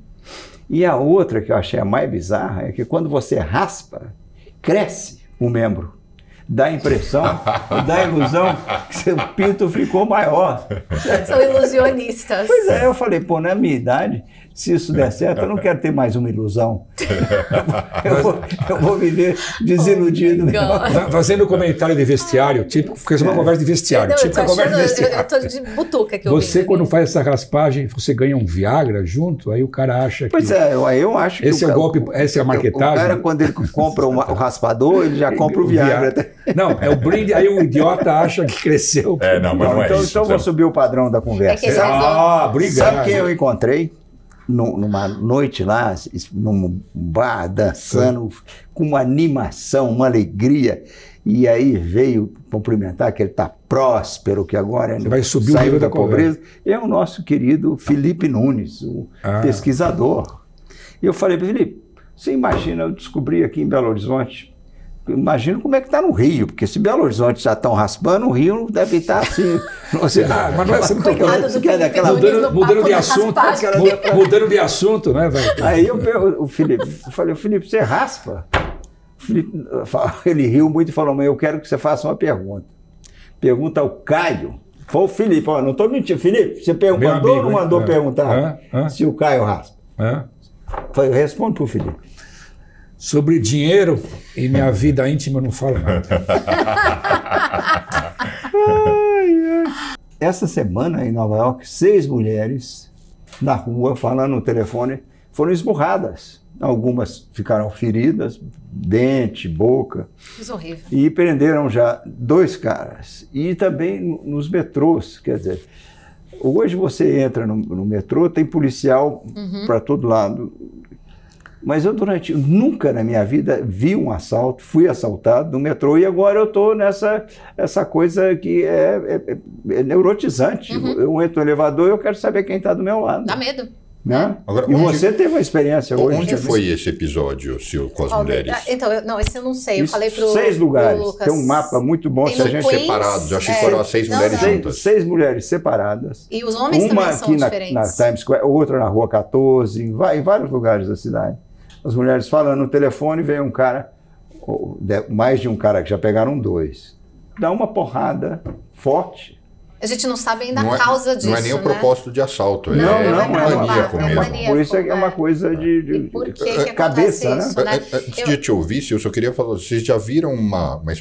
e a outra que eu achei a mais bizarra é que quando você raspa, cresce o membro, dá a impressão, dá a ilusão que seu pinto ficou maior. São ilusionistas. Pois é, eu falei, pô, na minha idade, se isso der certo, eu não quero ter mais uma ilusão. Eu vou viver desiludido. Fazendo comentário de vestiário, tipo, porque isso é uma conversa de vestiário. Eu tô de butuca que você, quando faz essa raspagem, você ganha um Viagra junto, aí o cara acha que... Pois é, eu acho que... Esse é o golpe, essa é a marketagem. O cara, quando ele compra o raspador, ele já compra o Viagra. Não, é o brinde, aí o idiota acha que cresceu. Mas não é isso. Então vou subir o padrão da conversa. Obrigado. Sabe quem eu encontrei? Numa noite lá, num bar, dançando, com uma animação, uma alegria. E aí veio cumprimentar que ele está próspero, que agora vai subir saiu o nível da pobreza. É o nosso querido Felipe Nunes, o pesquisador. E eu falei para ele, Felipe, você imagina, eu descobri aqui em Belo Horizonte, imagino como é que está no Rio, porque se Belo Horizonte já estão raspando, o Rio deve estar assim. Mas não é sempre mudando de assunto, né, velho? Aí eu falei, Felipe, você raspa? Ele riu muito e falou, mas eu quero que você faça uma pergunta. Pergunta ao Caio. Foi o Felipe, não estou mentindo. Felipe, você mandou ou não mandou perguntar se o Caio raspa? Eu respondo para o Felipe. Sobre dinheiro e minha vida íntima eu não falo nada. Essa semana em Nova York, 6 mulheres na rua, falando no telefone, foram esmurradas algumas ficaram feridas, dente, boca. Isso é horrível. E prenderam já 2 caras. E também nos metrôs, quer dizer, hoje você entra no metrô, tem policial para todo lado. Mas eu nunca na minha vida vi um assalto, fui assaltado no metrô e agora eu estou essa coisa que é neurotizante. Eu entro no elevador e eu quero saber quem está do meu lado. Dá medo. Né? Agora, e você teve uma experiência hoje. Onde foi esse episódio, Sil, com as mulheres? Então, esse eu não sei. Eu falei pro 6 lugares. Lucas. Tem um mapa muito bom. Se a gente separados. Eu achei que foram as 6 mulheres juntas. 6 mulheres separadas. E os homens também são diferentes. Uma aqui na Times Square, outra na Rua 14, em vários lugares da cidade. As mulheres falando no telefone, vem um cara, mais de um cara, que já pegaram 2. Dá uma porrada forte. A gente não sabe ainda a causa disso, não é nem o propósito de assalto, não, é maníaco mesmo. Por isso é uma coisa de por que cabeça, isso, né? Antes de te ouvir, Sil, eu só queria falar, vocês já viram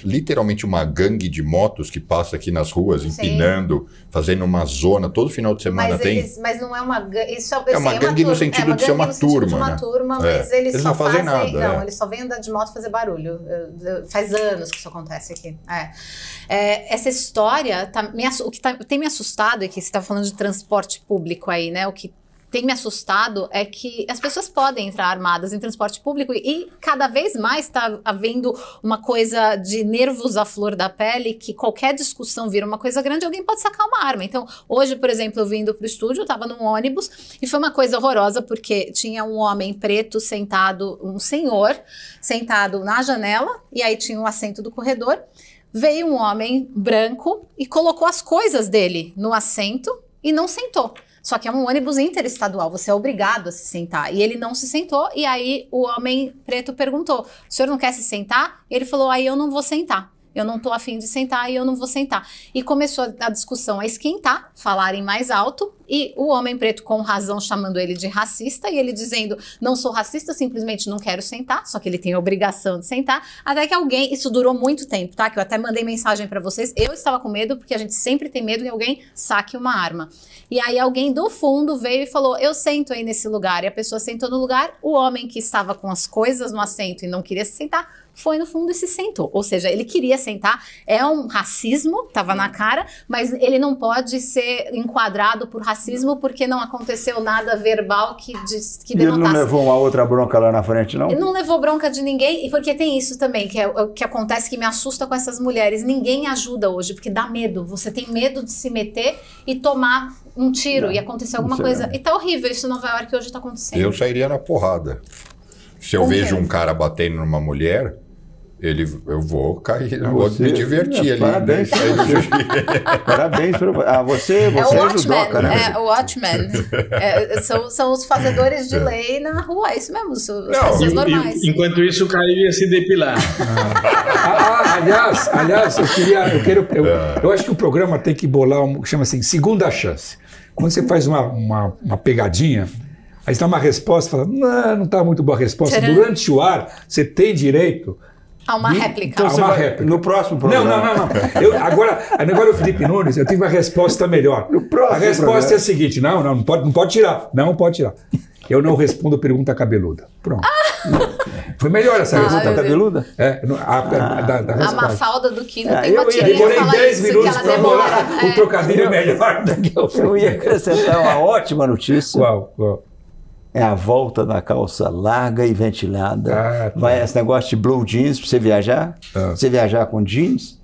literalmente uma gangue de motos que passa aqui nas ruas, empinando, fazendo uma zona, todo final de semana mas não é uma gangue, é uma gangue no sentido de ser uma turma, né? Mas eles não fazem nada. Não, eles só vêm andar de moto fazer barulho. Faz anos que isso acontece aqui. Essa história, o que tem me assustado é que você está falando de transporte público aí, né? O que tem me assustado é que as pessoas podem entrar armadas em transporte público e cada vez mais está havendo uma coisa de nervos à flor da pele, que qualquer discussão vira uma coisa grande, alguém pode sacar uma arma. Então, hoje, por exemplo, eu vindo para o estúdio, eu estava num ônibus e foi uma coisa horrorosa porque tinha um homem preto sentado, um senhor sentado na janela e aí tinha um assento do corredor. Veio um homem branco e colocou as coisas dele no assento e não sentou. Só que é um ônibus interestadual, você é obrigado a se sentar. E ele não se sentou, e aí o homem preto perguntou, o senhor não quer se sentar? E ele falou, aí eu não vou sentar. Eu não tô afim de sentar e eu não vou sentar. E começou a discussão a esquentar, falarem mais alto, e o homem preto com razão chamando ele de racista, e ele dizendo, não sou racista, simplesmente não quero sentar, só que ele tem a obrigação de sentar, até que alguém, isso durou muito tempo, tá? Que eu até mandei mensagem pra vocês, eu estava com medo, porque a gente sempre tem medo que alguém saque uma arma. E aí alguém do fundo veio e falou, eu sento aí nesse lugar, e a pessoa sentou no lugar, o homem que estava com as coisas no assento e não queria se sentar, foi no fundo e se sentou. Ou seja, ele queria sentar, é um racismo, estava na cara, mas ele não pode ser enquadrado por racismo porque não aconteceu nada verbal que denotasse. E ele não levou uma outra bronca lá na frente, não? Ele não levou bronca de ninguém, e porque tem isso também, que é o que acontece, que me assusta com essas mulheres. Ninguém ajuda hoje, porque dá medo. Você tem medo de se meter e tomar um tiro e acontecer alguma coisa. E tá horrível isso em Nova York, hoje tá acontecendo. Eu sairia na porrada. Se eu vejo um cara batendo numa mulher... eu vou cair, eu vou me divertir ali. Parabéns, parabéns para você. É o judoca, né? É o Watchmen. São os fazedores de lei na rua, é isso mesmo, são as pessoas normais. Enquanto isso, o Caio ia se depilar. Aliás, eu acho que o programa tem que bolar chama assim, segunda chance. Quando você faz uma pegadinha, aí você dá uma resposta e fala, não está muito boa a resposta. Durante o ar, você tem direito... uma réplica. Então uma réplica. No próximo programa. Não. Agora o Felipe Nunes, eu tive uma resposta melhor. A resposta é a seguinte, não pode tirar. Não pode tirar. Eu não respondo pergunta cabeluda. Pronto. Foi melhor essa resposta cabeluda? A Mafalda do Quino tem uma tirinha demorei 10 minutos para bolar um trocadilho melhor do que eu ia acrescentar uma ótima notícia. Qual? É a volta da calça larga e ventilada. Vai esse negócio de blue jeans para você viajar. Você viajar com jeans.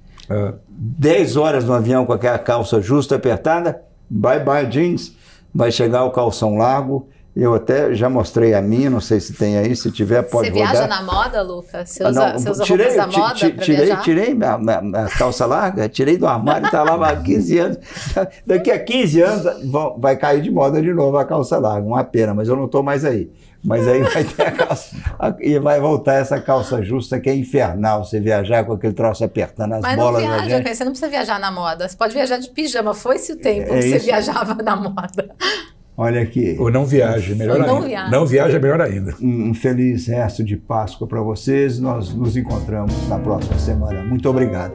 10 horas no avião com aquela calça justa, apertada. Bye jeans. Vai chegar o calção largo. Eu até já mostrei a minha, não sei se tem aí, se tiver pode rodar. Você viaja na moda, Lucas? Você usa roupas da moda para viajar? Tirei a calça larga, tirei do armário, está lá há 15 anos. Daqui a 15 anos vai cair de moda de novo a calça larga, uma pena, mas eu não estou mais aí. Mas aí vai ter a calça, e vai voltar essa calça justa que é infernal, você viajar com aquele troço apertando as bolas da gente. Mas não viaja, você não precisa viajar na moda, você pode viajar de pijama, foi-se o tempo que você viajava na moda. Olha aqui. Ou não viaje, melhor ainda. Não viaja, melhor ainda. Um feliz resto de Páscoa para vocês. Nós nos encontramos na próxima semana. Muito obrigado.